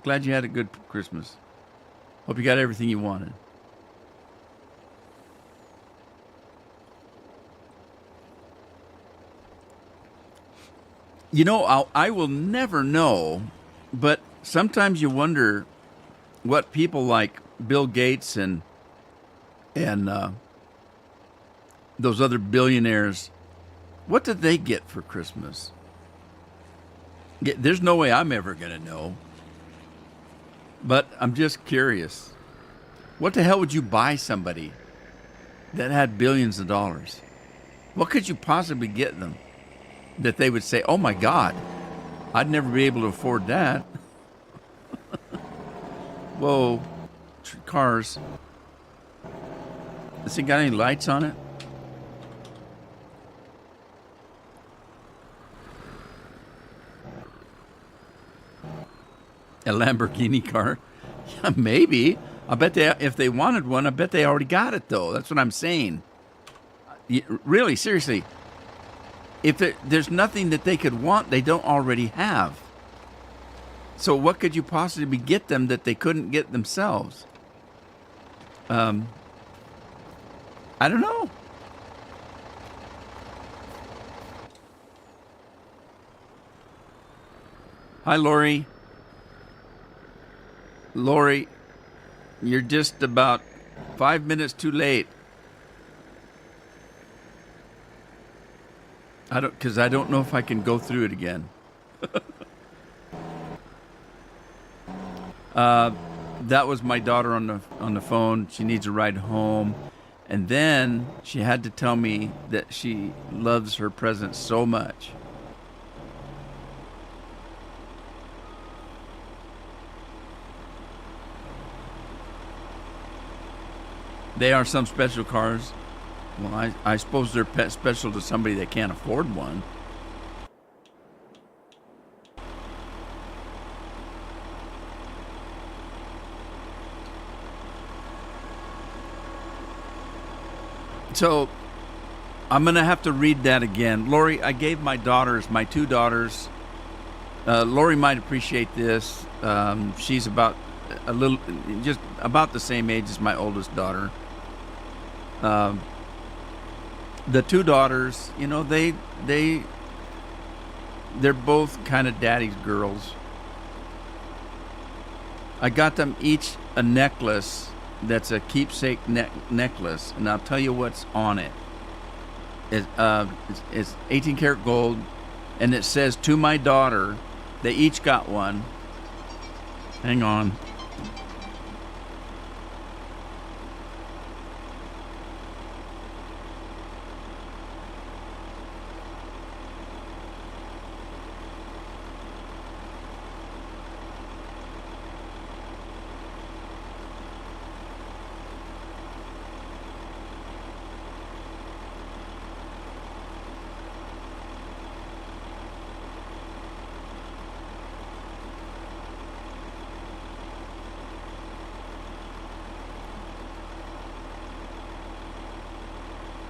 Glad you had a good Christmas. Hope you got everything you wanted. You know, I will never know, but sometimes you wonder what people like Bill Gates and those other billionaires, what did they get for Christmas? There's no way I'm ever going to know, but I'm just curious. What the hell would you buy somebody that had billions of dollars? What could you possibly get them that they would say, oh my God, I'd never be able to afford that? Whoa, cars. Has it got any lights on it? A Lamborghini car? Yeah, maybe. I bet if they wanted one, I bet they already got it, though. That's what I'm saying. Really, seriously. If there's nothing that they could want, they don't already have. So what could you possibly get them that they couldn't get themselves? I don't know. Hi, Lori. Lori, you're just about 5 minutes too late. Because I don't know if I can go through it again. That was my daughter on the phone. She needs a ride home, and then she had to tell me that she loves her presents so much. They are some special cars. Well, I suppose they're special to somebody that can't afford one. So I'm going to have to read that again. Lori, I gave my two daughters. Lori might appreciate this. She's just about the same age as my oldest daughter. The two daughters, you know, they're both kind of daddy's girls. I got them each a necklace that's a keepsake necklace, and I'll tell you what's on it. It's 18 karat gold, and it says to my daughter. They each got one. Hang on.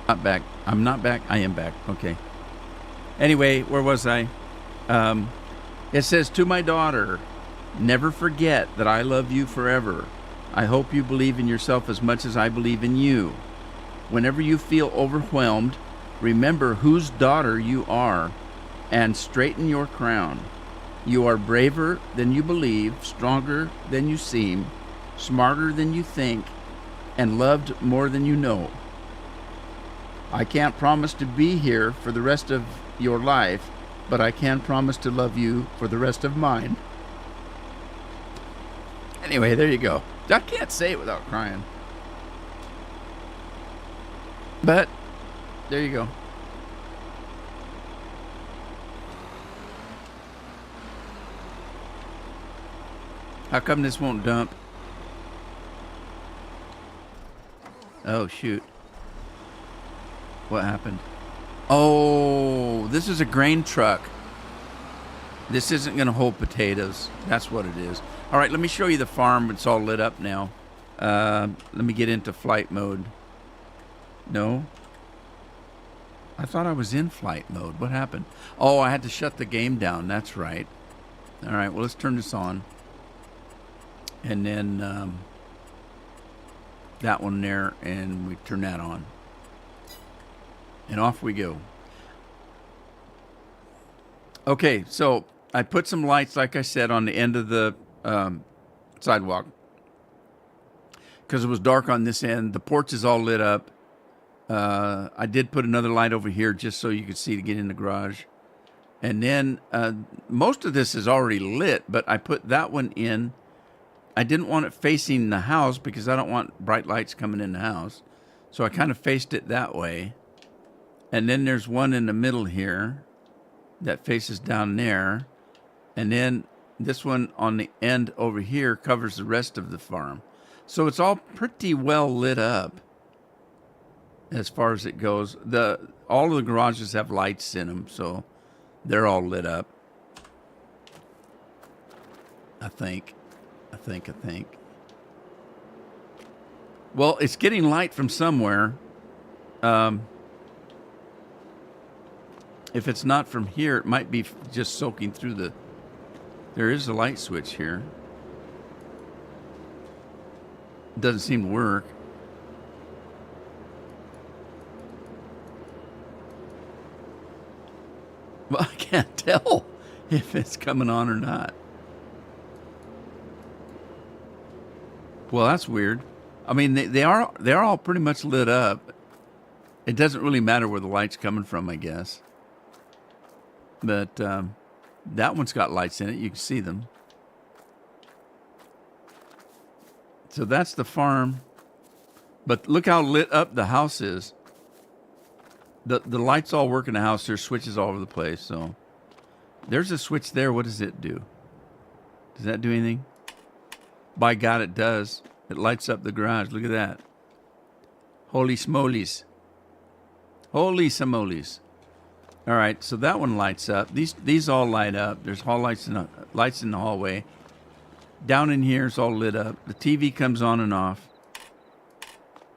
Not back. I'm not back. I am back. Okay. Anyway, where was I? It says, to my daughter, never forget that I love you forever. I hope you believe in yourself as much as I believe in you. Whenever you feel overwhelmed, remember whose daughter you are and straighten your crown. You are braver than you believe, stronger than you seem, smarter than you think, and loved more than you know. I can't promise to be here for the rest of your life, but I can promise to love you for the rest of mine. Anyway, there you go. I can't say it without crying. But, there you go. How come this won't dump? Oh, shoot. What happened? Oh, this is a grain truck. This isn't going to hold potatoes. That's what it is. All right, let me show you the farm. It's all lit up now. Let me get into flight mode. No? I thought I was in flight mode. What happened? Oh, I had to shut the game down. That's right. All right, well, let's turn this on. And then that one there, and we turn that on. And off we go. Okay, so I put some lights, like I said, on the end of the sidewalk because it was dark on this end. The porch is all lit up. I did put another light over here just so you could see to get in the garage. And then most of this is already lit, but I put that one in. I didn't want it facing the house because I don't want bright lights coming in the house. So I kind of faced it that way. And then there's one in the middle here that faces down there. And then this one on the end over here covers the rest of the farm. So it's all pretty well lit up as far as it goes. All of the garages have lights in them, so they're all lit up. I think. Well, it's getting light from somewhere. If it's not from here, it might be just soaking through the... There is a light switch here. It doesn't seem to work. Well, I can't tell if it's coming on or not. Well, that's weird. I mean, they're all pretty much lit up. It doesn't really matter where the light's coming from, I guess. But that one's got lights in it. You can see them. So that's the farm. But look how lit up the house is. The lights all work in the house. There's switches all over the place. So there's a switch there. What does it do? Does that do anything? By God, it does. It lights up the garage. Look at that. Holy smolies. Holy smolies. All right, so that one lights up. These all light up. There's hall lights in the hallway. Down in here, it's all lit up. The TV comes on and off.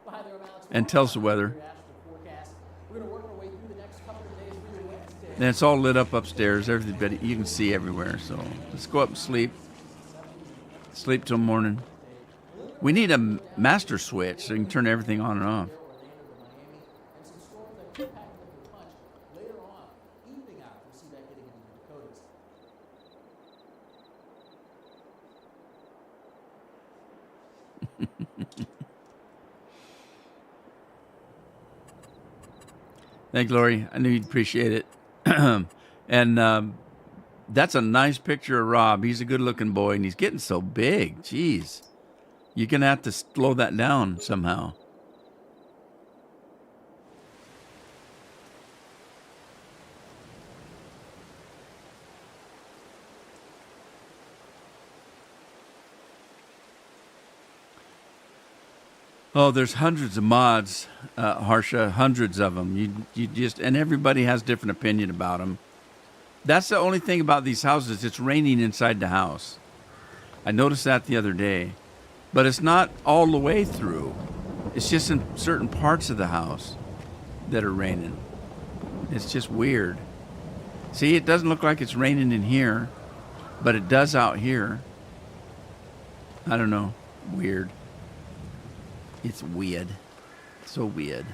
Hi there, I'm Alex. And tells the weather. We're going to work our way through the next couple of days for your Wednesday. And it's all lit up upstairs. Everybody, you can see everywhere. So let's go up and sleep. Sleep till morning. We need a master switch so you can turn everything on and off. And some storms that could pack up your punch later on, evening hours. We'll see that getting into the Dakotas. Thanks, Lori. I knew you'd appreciate it. And that's a nice picture of Rob. He's a good-looking boy, and he's getting so big. Jeez. You're going to have to slow that down somehow. Oh, there's hundreds of mods, Harsha, hundreds of them. You just, and everybody has different opinion about them. That's the only thing about these houses. It's raining inside the house. I noticed that the other day. But it's not all the way through. It's just in certain parts of the house that are raining. It's just weird. See, it doesn't look like it's raining in here, but it does out here. I don't know. Weird. It's weird. So weird.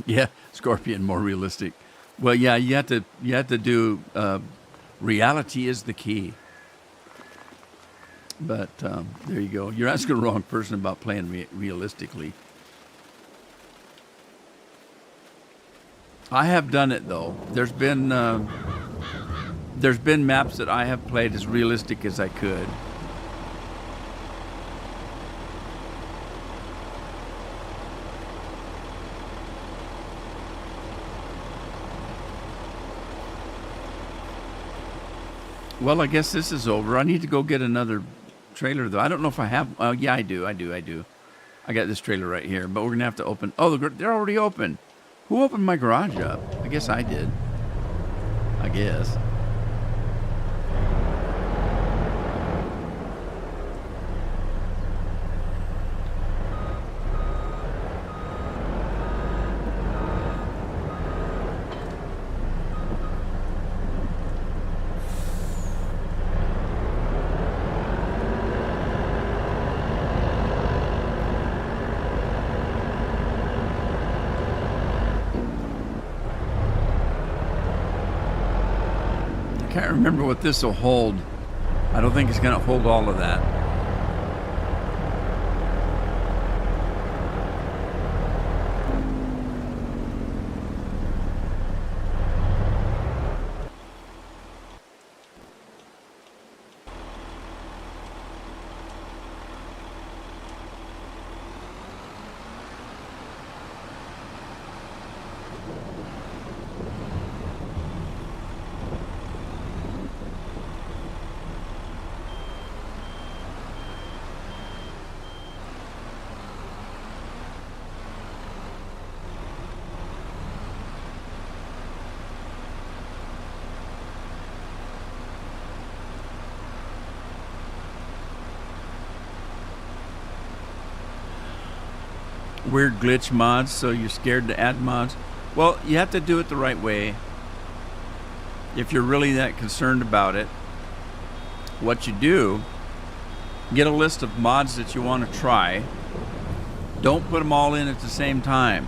Yeah, Scorpion, more realistic. Well, yeah, you have to do reality is the key. But there you go. You're asking the wrong person about playing realistically. I have done it though. There's been maps that I have played as realistic as I could. Well, I guess this is over. I need to go get another trailer, though. I don't know if I have. Yeah, I do. I got this trailer right here, but we're going to have to open. Oh, they're already open. Who opened my garage up? I guess I did. I guess. Can't remember what this will hold. I don't think it's going to hold all of that. Weird glitch mods, so you're scared to add mods. Well, you have to do it the right way. If you're really that concerned about it, what you do, get a list of mods that you want to try. Don't put them all in at the same time.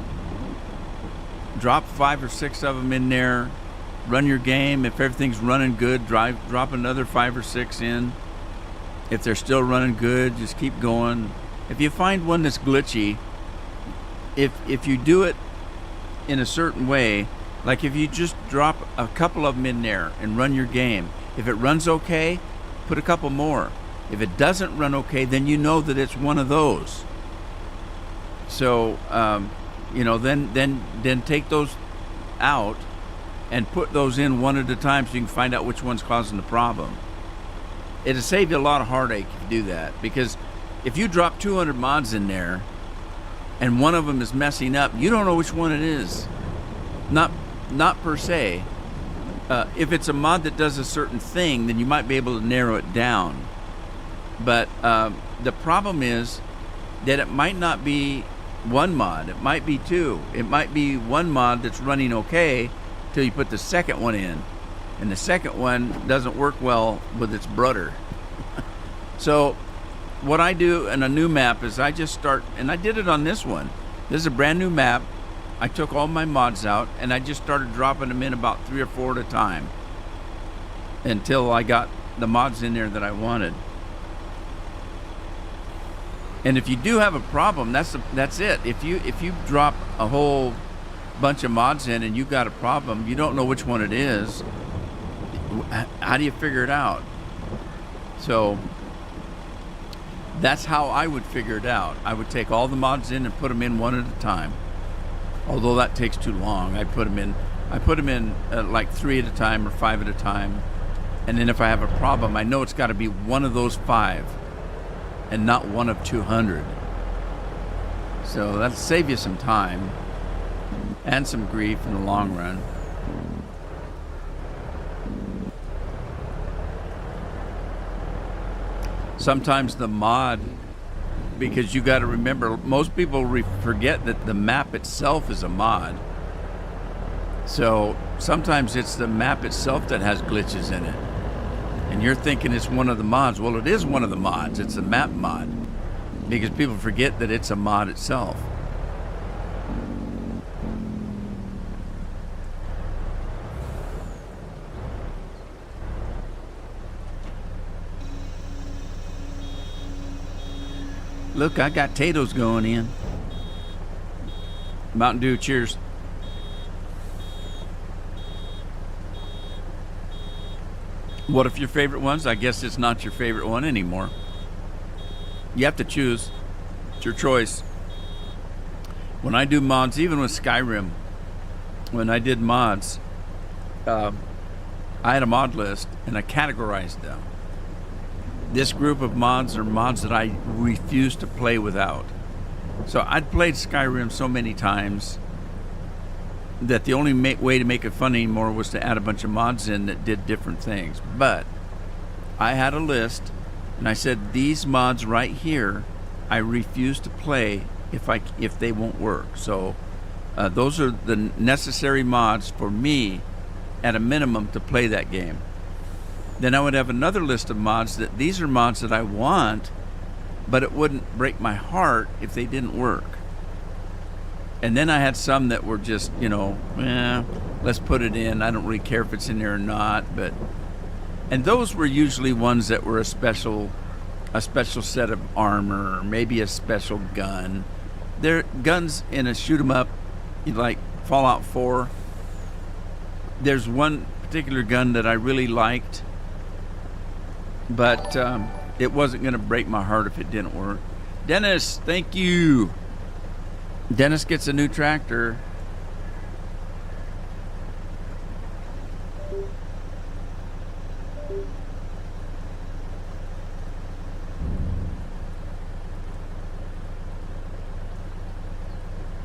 Drop 5 or 6 of them in there. Run your game. If everything's running good, drop another 5 or 6 in. If they're still running good, just keep going. If you find one that's glitchy, if you do it in a certain way, like if you just drop a couple of them in there and run your game, if it runs okay, put a couple more. If it doesn't run okay, then you know that it's one of those. So then take those out and put those in one at a time so you can find out which one's causing the problem. It'll save you a lot of heartache if you do that, because if you drop 200 mods in there and one of them is messing up, you don't know which one it is. Not per se. If it's a mod that does a certain thing, then you might be able to narrow it down. But the problem is that it might not be one mod. It might be 2. It might be one mod that's running okay till you put the second one in. And the second one doesn't work well with its brother. So what I do in a new map is I just start, and I did it on this one. This is a brand new map. I took all my mods out and I just started dropping them in about 3 or 4 at a time until I got the mods in there that I wanted. And if you do have a problem, that's it. If you drop a whole bunch of mods in and you've got a problem, you don't know which one it is, how do you figure it out? So that's how I would figure it out. I would take all the mods in and put them in one at a time. Although that takes too long. I put them in like 3 at a time or 5 at a time. And then if I have a problem, I know it's got to be one of those 5 and not one of 200. So that'll save you some time and some grief in the long run. Sometimes the mod, because you got to remember, most people forget that the map itself is a mod. So sometimes it's the map itself that has glitches in it. And you're thinking it's one of the mods. Well, it is one of the mods. It's a map mod. Because people forget that it's a mod itself. Look, I got Taheton's going in. Mountain Dew, cheers. What if your favorite ones? I guess it's not your favorite one anymore. You have to choose. It's your choice. When I do mods, even with Skyrim, when I did mods, I had a mod list and I categorized them. This group of mods are mods that I refuse to play without. So I'd played Skyrim so many times that the only way to make it fun anymore was to add a bunch of mods in that did different things. But I had a list and I said, these mods right here, I refuse to play if they won't work. So those are the necessary mods for me at a minimum to play that game. Then I would have another list of mods that these are mods that I want, but it wouldn't break my heart if they didn't work. And then I had some that were just, let's put it in. I don't really care if it's in there or not, but And those were usually ones that were a special set of armor, or maybe a special gun. They're guns in a shoot 'em up, like Fallout 4. There's one particular gun that I really liked, but it wasn't going to break my heart if it didn't work. Dennis, thank you. Dennis gets a new tractor.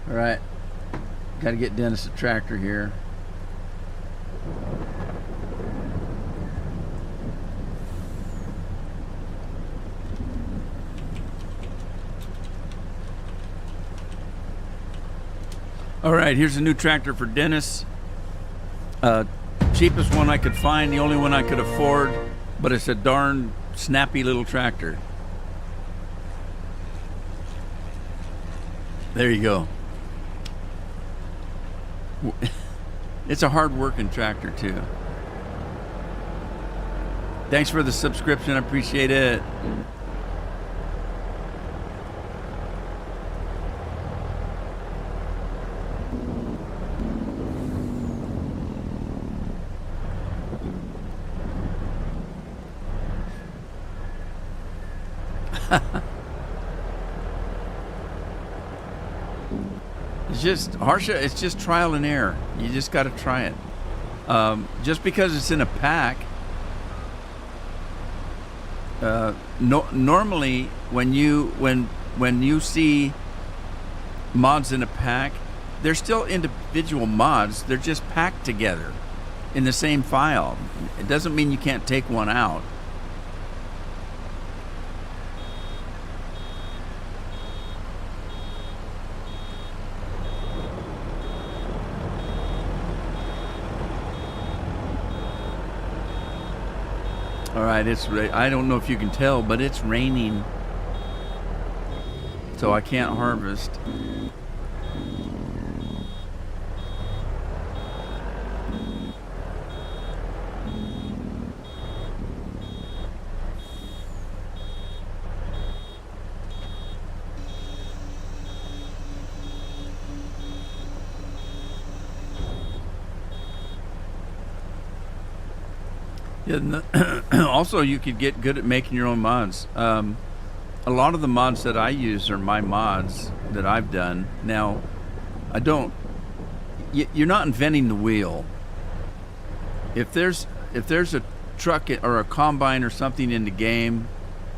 All right, got to get Dennis a tractor here. All right, here's a new tractor for Dennis. Cheapest one I could find, the only one I could afford, but it's a darn snappy little tractor. There you go. It's a hard-working tractor, too. Thanks for the subscription. I appreciate it. It's just Harsha. It's just trial and error. You just got to try it. Just because it's in a pack. Normally, when you see mods in a pack, they're still individual mods. They're just packed together in the same file. It doesn't mean you can't take one out. All right, I don't know if you can tell, but it's raining, so I can't harvest. Yeah, also, you could get good at making your own mods. A lot of the mods that I use are my mods that I've done. Now, you're not inventing the wheel. If there's a truck or a combine or something in the game,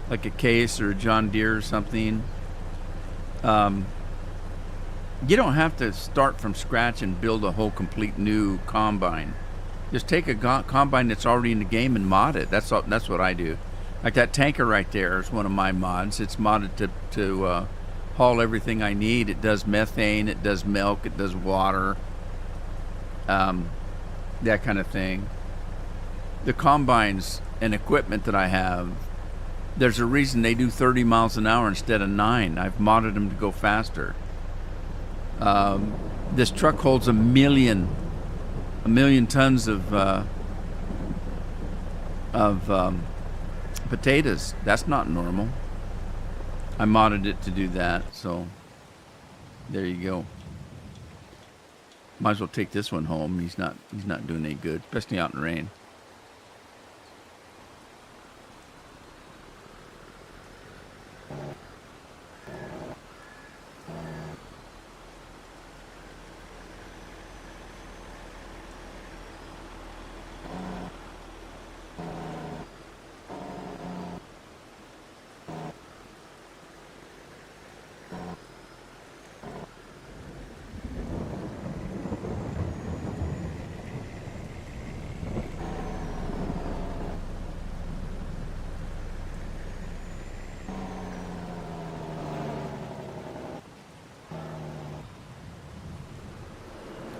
like a Case or a John Deere or something, you don't have to start from scratch and build a whole complete new combine. Just take a combine that's already in the game and mod it. That's what I do. Like that tanker right there is one of my mods. It's modded to haul everything I need. It does methane, it does milk, it does water, that kind of thing. The combines and equipment that I have, there's a reason they do 30 miles an hour instead of 9. I've modded them to go faster. This truck holds a million tons of potatoes. That's not normal. I modded it to do that, so there you go. Might as well take this one home. He's not doing any good, especially out in the rain.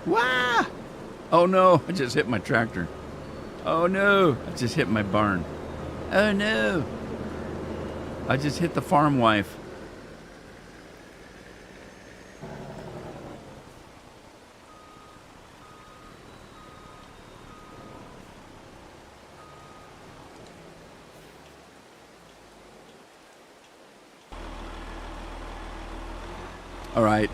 Wah! Oh no, I just hit my tractor. Oh no, I just hit my barn. Oh no, I just hit the farm wife. All right.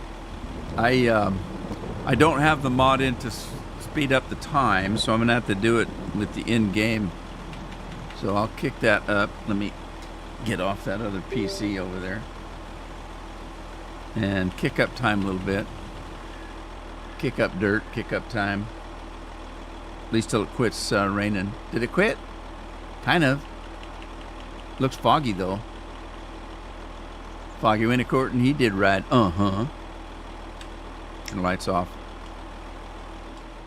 I don't have the mod in to speed up the time, so I'm gonna have to do it with the in-game. So I'll kick that up. Let me get off that other PC over there and kick up time a little bit. Kick up dirt, kick up time. At least till it quits raining. Did it quit? Kind of. Looks foggy though. Foggy Wintercourt, and he did ride. And the lights off.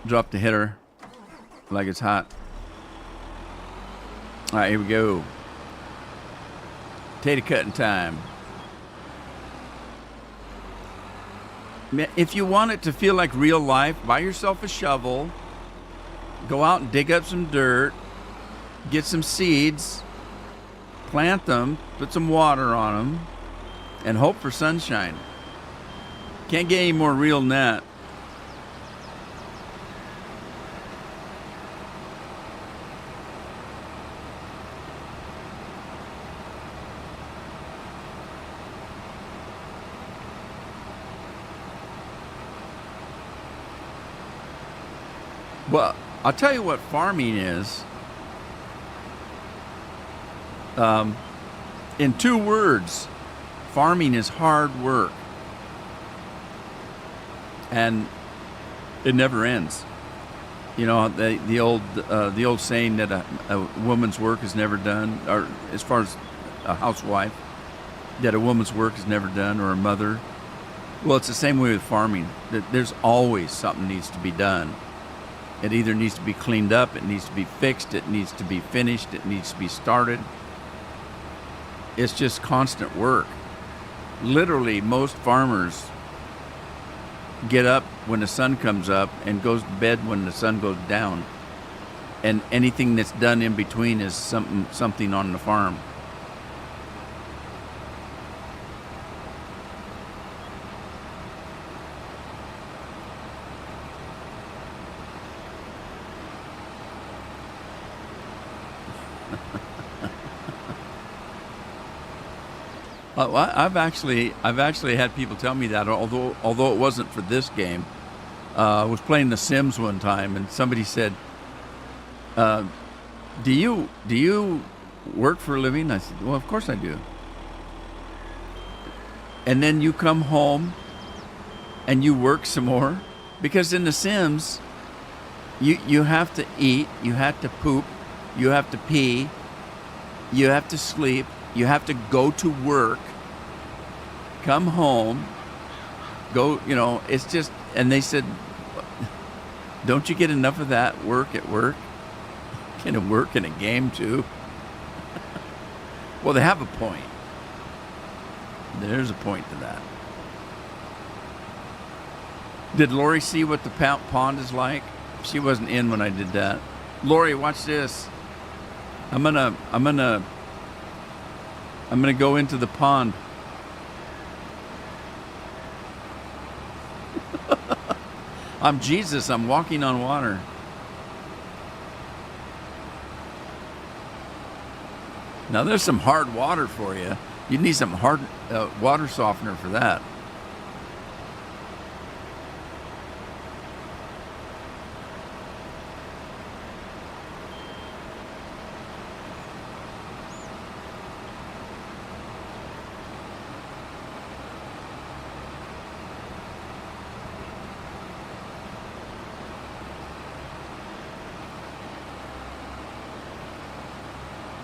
Drop the header like it's hot. All right, here we go. Tater cutting time. If you want it to feel like real life, buy yourself a shovel. Go out and dig up some dirt. Get some seeds. Plant them. Put some water on them. And hope for sunshine. Can't get any more real than that. Well, I'll tell you what farming is. In 2 words, farming is hard work. And it never ends. You know, the old saying that a woman's work is never done, or as far as a housewife, that a woman's work is never done, or a mother. Well, it's the same way with farming. That there's always something needs to be done. It either needs to be cleaned up, it needs to be fixed, it needs to be finished, it needs to be started. It's just constant work. Literally, most farmers get up when the sun comes up and goes to bed when the sun goes down. And anything that's done in between is something on the farm. I've actually had people tell me that, although it wasn't for this game. I was playing The Sims one time, and somebody said, "Do you work for a living?" I said, "Well, of course I do." And then you come home and you work some more, because in The Sims, you have to eat, you have to poop, you have to pee, you have to sleep. You have to go to work, come home, go, it's just, and they said, don't you get enough of that work at work? Can it work in a game too? Well, they have a point. There's a point to that. Did Lori see what the pond is like? She wasn't in when I did that. Lori, watch this. I'm gonna go into the pond. I'm Jesus. I'm walking on water. Now there's some hard water for you. You need some hard water softener for that.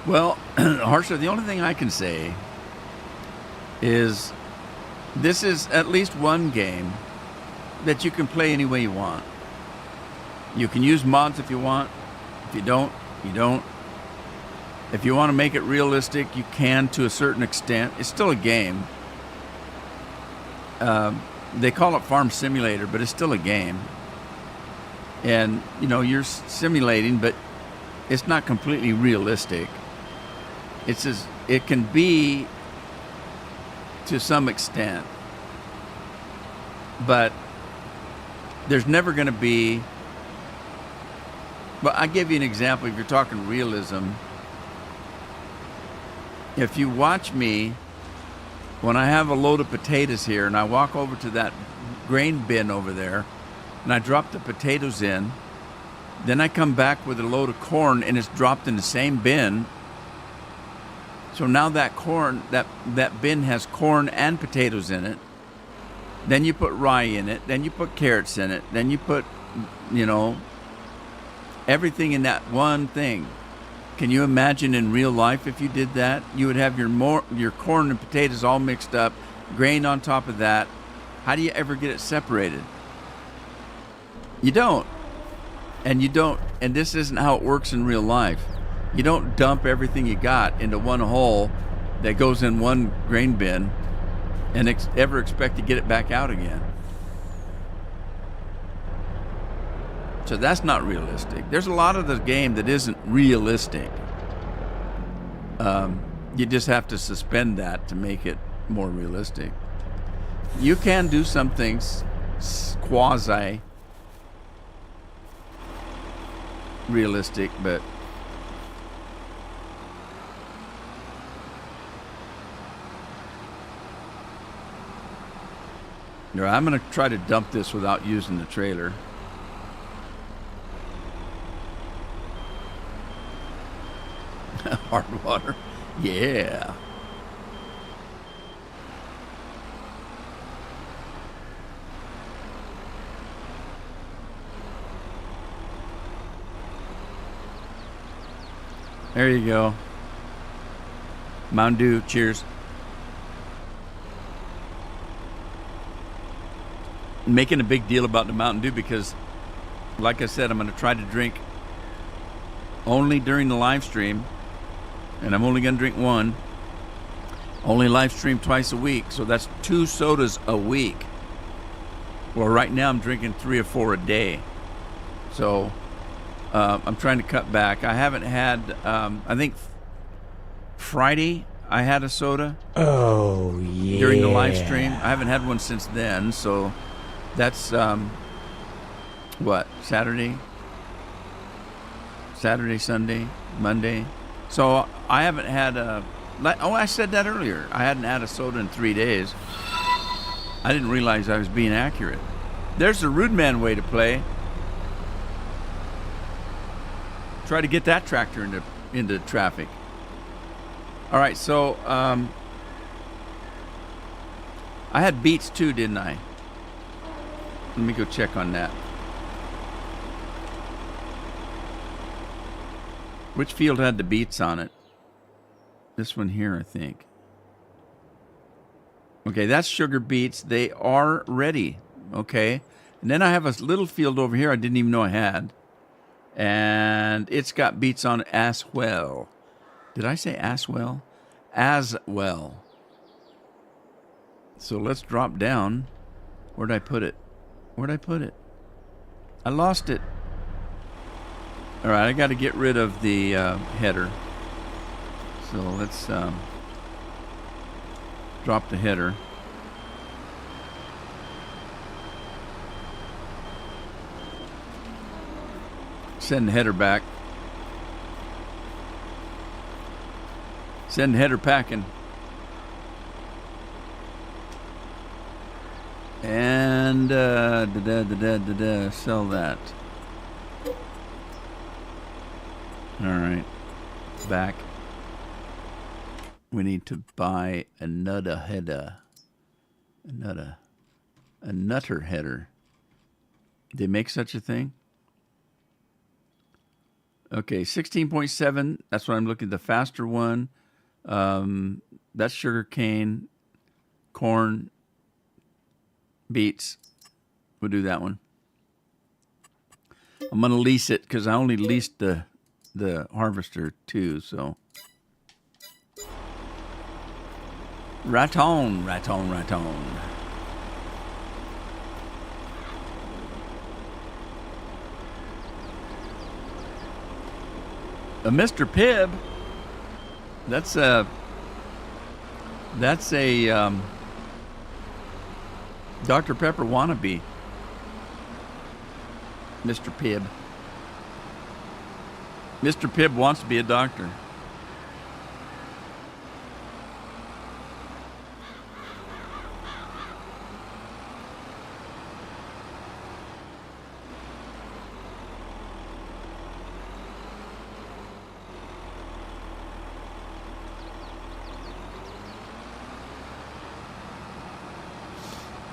Well, Harsha, the only thing I can say is this is at least one game that you can play any way you want. You can use mods if you want. If you don't, you don't. If you want to make it realistic, you can to a certain extent. It's still a game. They call it Farm Simulator, but it's still a game. And, you're simulating, but it's not completely realistic. It can be to some extent, but there's never going to be. But I'll give you an example. If you're talking realism, if you watch me when I have a load of potatoes here and I walk over to that grain bin over there and I drop the potatoes in, then I come back with a load of corn and it's dropped in the same bin. So now that corn, that bin has corn and potatoes in it. Then you put rye in it. Then you put carrots in it. Then you put, everything in that one thing. Can you imagine in real life if you did that? You would have your corn and potatoes all mixed up, grain on top of that. How do you ever get it separated? You don't. And this isn't how it works in real life. You don't dump everything you got into one hole that goes in one grain bin and ever expect to get it back out again. So that's not realistic. There's a lot of the game that isn't realistic. You just have to suspend that to make it more realistic. You can do some things quasi realistic, but I'm going to try to dump this without using the trailer. Hard water. Yeah. There you go. Mountain Dew. Cheers. I'm making a big deal about the Mountain Dew because, like I said, I'm going to try to drink only during the live stream, and I'm only going to drink one. Only live stream twice a week, so that's 2 sodas a week. Well, right now I'm drinking 3 or 4 a day, so I'm trying to cut back. I haven't had, I think Friday I had a soda. Oh, yeah. During the live stream. I haven't had one since then, so that's, what, Saturday, Sunday, Monday. So I haven't had I said that earlier. I hadn't had a soda in 3 days. I didn't realize I was being accurate. There's the Rude Man way to play. Try to get that tractor into traffic. All right, so I had beets too, didn't I? Let me go check on that. Which field had the beets on it? This one here, I think. Okay, that's sugar beets. They are ready. Okay. And then I have a little field over here I didn't even know I had. And it's got beets on it as well. Did I say as well? As well. So let's drop down. Where'd I put it? I lost it. All right, I got to get rid of the header. So let's drop the header. Send the header back. Send the header packing. And sell that. All right, back. We need to buy another header. A nutter header. They make such a thing? Okay, 16.7. That's what I'm looking at. The faster one. That's sugar cane, corn, beets. We'll do that one. I'm going to lease it because I only leased the harvester too, so. Raton. Mr. Pibb. That's a Dr. Pepper wannabe. Mr. Pibb. Mr. Pibb wants to be a doctor.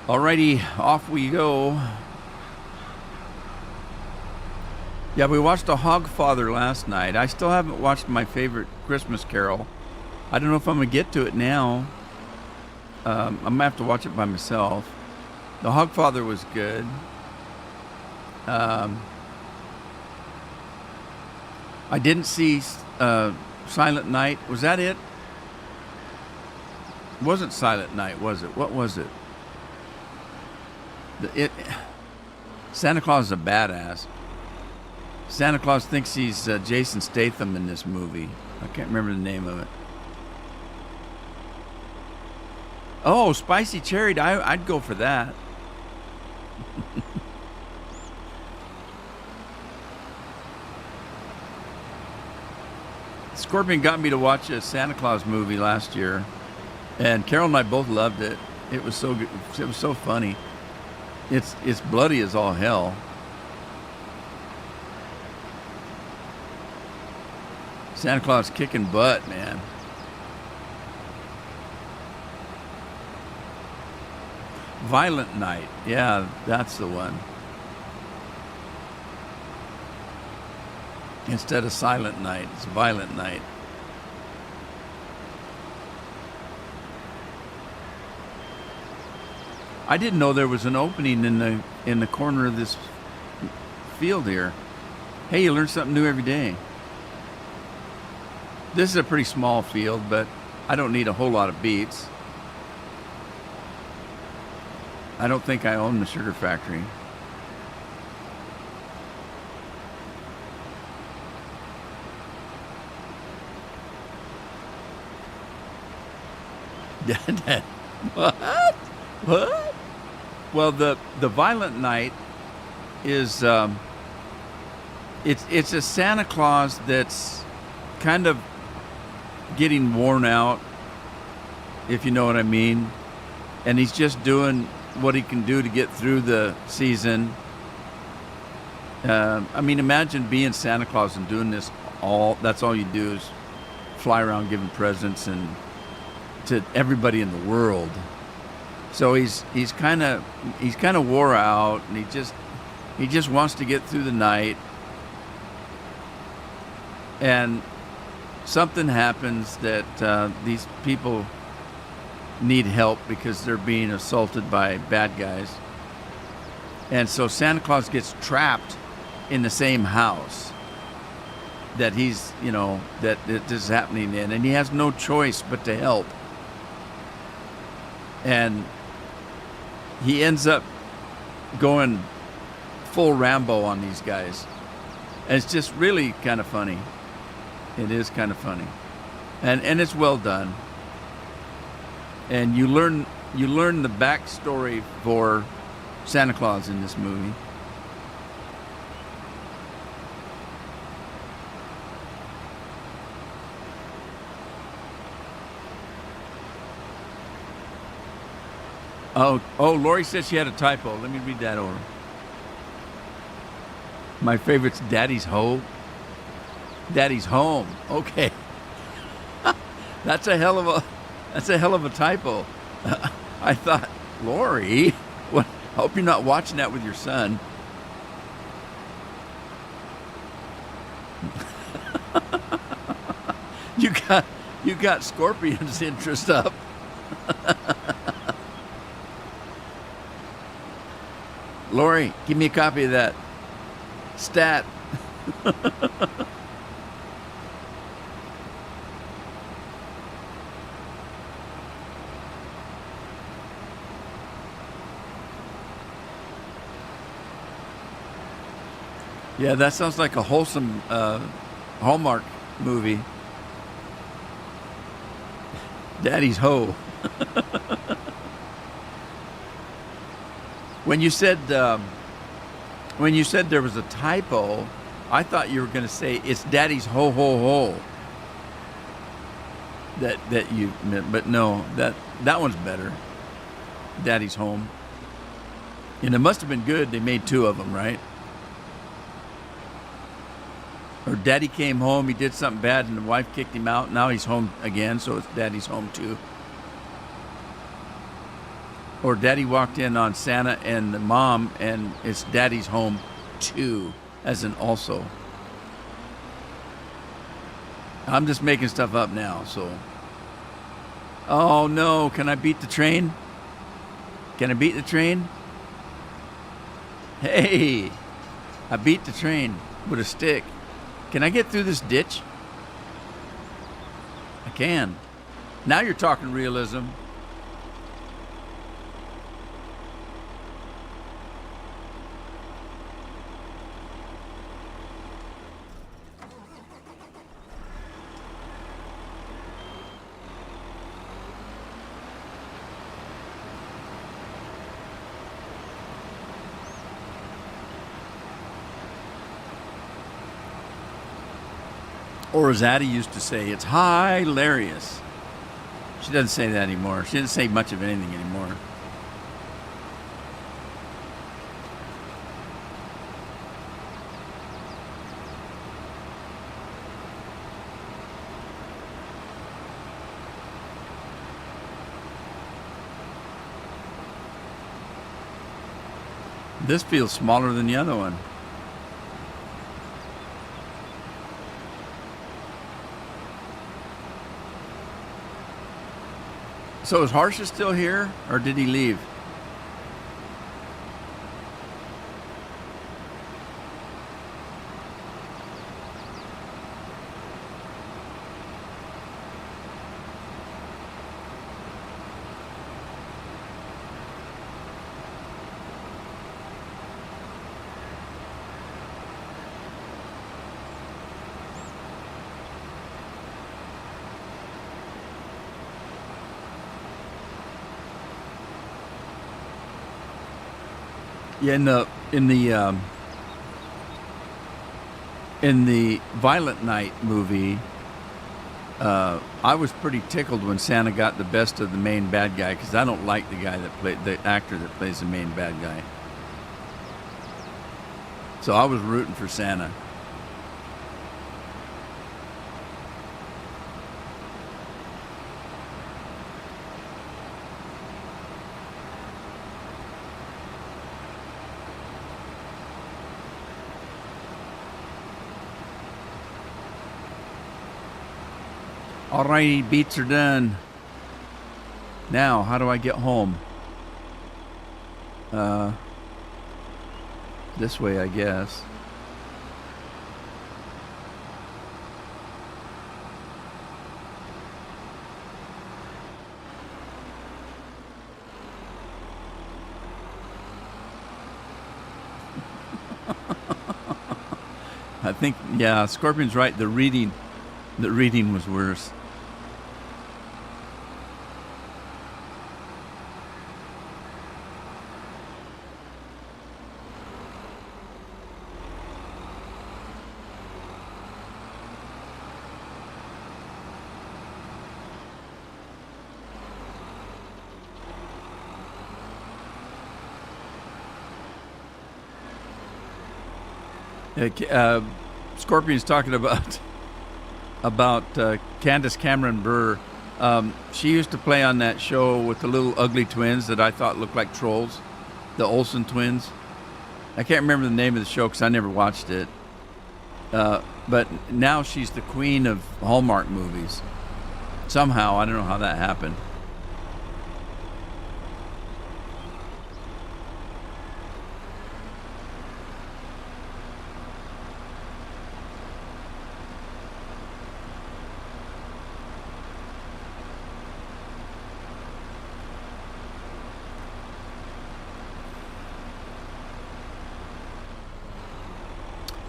Alrighty, off we go. Yeah, we watched The Hogfather last night. I still haven't watched my favorite Christmas Carol. I don't know if I'm going to get to it now. I'm going to have to watch it by myself. The Hogfather was good. I didn't see Silent Night. Was that it? It wasn't Silent Night, was it? What was it? Santa Claus is a badass. Santa Claus thinks he's Jason Statham in this movie. I can't remember the name of it. Oh, Spicy Cherry. I'd go for that. Scorpion got me to watch a Santa Claus movie last year, and Carol and I both loved it. It was so good. It was so funny. It's bloody as all hell. Santa Claus kicking butt, man. Violent Night. Yeah, that's the one. Instead of Silent Night, it's Violent Night. I didn't know there was an opening in the corner of this field here. Hey, you learn something new every day. This is a pretty small field, but I don't need a whole lot of beets. I don't think I own the sugar factory. What? What? Well, the Violent Night is it's a Santa Claus that's kind of getting worn out, if you know what I mean, and he's just doing what he can do to get through the season. I mean, imagine being Santa Claus and doing this that's all you do is fly around giving presents and to everybody in the world. So he's kind of wore out, and he just wants to get through the night. And something happens that these people need help because they're being assaulted by bad guys. And so Santa Claus gets trapped in the same house that he's, that this is happening in, and he has no choice but to help. And he ends up going full Rambo on these guys. And it's just really kind of funny. It is kind of funny. And it's well done. And you learn the backstory for Santa Claus in this movie. Oh, Lori said she had a typo. Let me read that over. My favorite's Daddy's Ho. Daddy's home. Okay. That's a hell of a typo. I thought, Lori, what? I hope you're not watching that with your son. You got Scorpion's interest up. Lori, give me a copy of that stat. Yeah, that sounds like a wholesome Hallmark movie. Daddy's Ho. When you said there was a typo, I thought you were going to say it's Daddy's Ho Ho Ho. That you meant, but no, that one's better. Daddy's Home. And it must have been good. They made two of them, right? Or Daddy came home, he did something bad, and the wife kicked him out. Now he's home again, so it's Daddy's Home too. Or Daddy walked in on Santa and the mom, and it's Daddy's home too, as in also. I'm just making stuff up now, so. Oh no, can I beat the train? Can I beat the train? Hey, I beat the train with a stick. Can I get through this ditch? I can. Now you're talking realism. Or as Addie used to say, it's hilarious. She doesn't say that anymore. She doesn't say much of anything anymore. This feels smaller than the other one. So is Harsha still here, or did he leave? Yeah, in the Violent Night movie, I was pretty tickled when Santa got the best of the main bad guy, because I don't like the actor that plays the main bad guy. So I was rooting for Santa. Alrighty, beats are done. Now, how do I get home? This way, I guess. I think, yeah, Scorpion's right. The reading was worse. Scorpion's talking about Candace Cameron Bure. She used to play on that show with the little ugly twins that I thought looked like trolls, the Olsen twins. I can't remember the name of the show because I never watched it. But now she's the queen of Hallmark movies. Somehow, I don't know how that happened.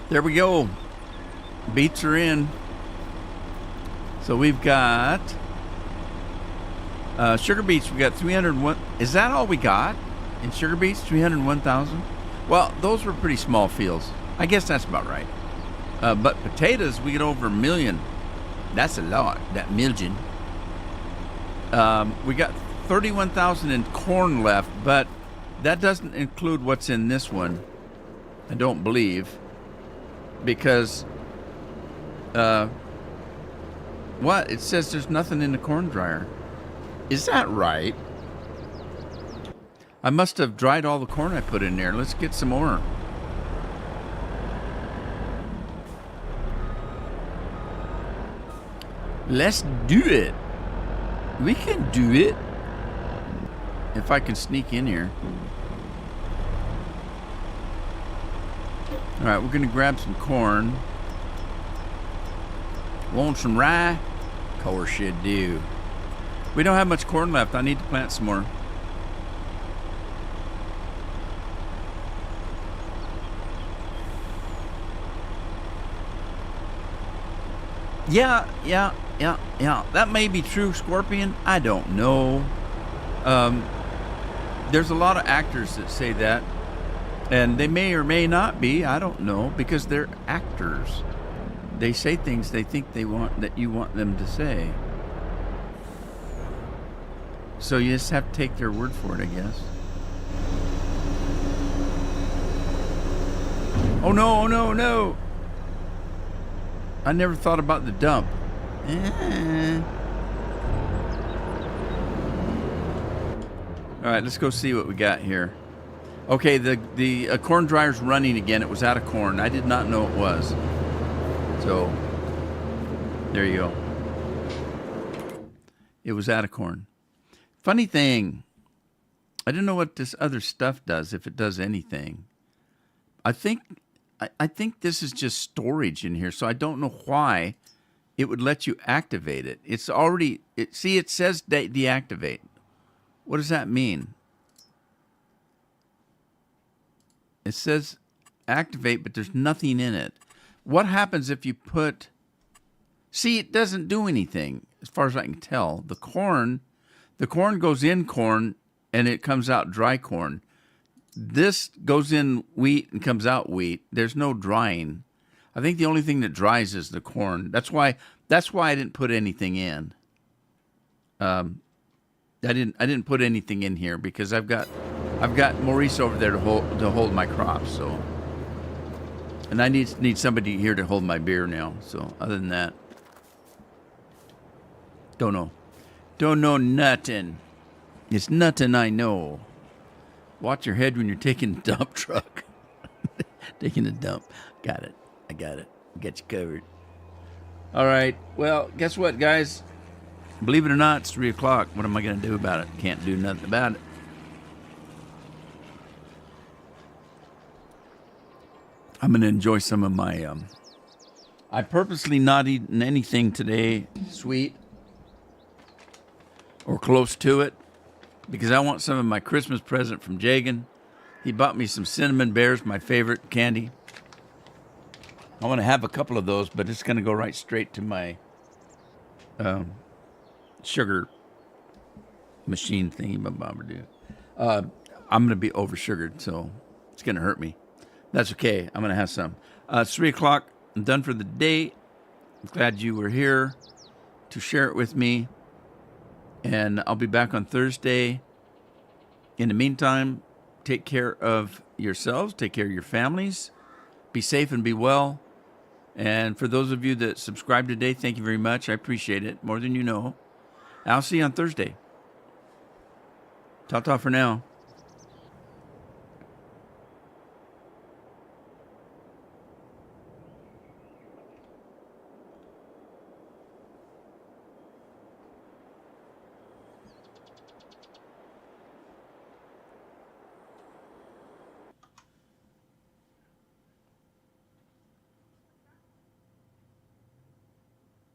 There we go. Beats are in. So we've got Sugar Beets. We got 301. Is that all we got in Sugar Beets? 301,000. Well, those were pretty small fields. I guess that's about right. But potatoes, we get over 1 million. That's a lot. That million. We got 31,000 in corn left, but that doesn't include what's in this one. I don't believe. Because, what? It says there's nothing in the corn dryer. Is that right? I must have dried all the corn I put in there. Let's get some more. Let's do it. We can do it. If I can sneak in here. All right, we're going to grab some corn. Want some rye? Of course you do. We don't have much corn left. I need to plant some more. Yeah. That may be true, Scorpion. I don't know. There's a lot of actors that say that, and they may or may not be. I don't know, because they're actors. They say things they think they want that you want them to say. So you just have to take their word for it, I guess. Oh no, no, no. I never thought about the dump. All right, let's go see what we got here. Okay, the corn dryer's running again. It was out of corn. I did not know it was. So, there you go. It was out of corn. Funny thing, I don't know what this other stuff does, if it does anything. I think this is just storage in here, so I don't know why it would let you activate it. It's already, see, it says deactivate. What does that mean? It says activate, but there's nothing in it. What happens if you put... See, it doesn't do anything, as far as I can tell. The corn goes in corn, and it comes out dry corn. This goes in wheat and comes out wheat. There's no drying. I think the only thing that dries is the corn. That's why I didn't put anything in. I didn't put anything in here because I've got Maurice over there to hold my crops. So, and I need somebody here to hold my beer now. So other than that, don't know nothing. It's nothing I know. Watch your head when you're taking a dump truck. Taking a dump. Got it. I got it. Got you covered. All right. Well, guess what, guys? Believe it or not, it's 3 o'clock. What am I going to do about it? Can't do nothing about it. I'm going to enjoy some of my... I purposely not eaten anything today sweet or close to it because I want some of my Christmas present from Jagan. He bought me some cinnamon bears, my favorite candy. I want to have a couple of those, but it's going to go right straight to my sugar machine thingy. I'm going to be over sugared, so it's going to hurt me. That's okay. I'm going to have some. It's 3 o'clock. I'm done for the day. I'm glad you were here to share it with me. And I'll be back on Thursday. In the meantime, take care of yourselves. Take care of your families. Be safe and be well. And for those of you that subscribed today, thank you very much. I appreciate it more than you know. I'll see you on Thursday. Ta-ta for now.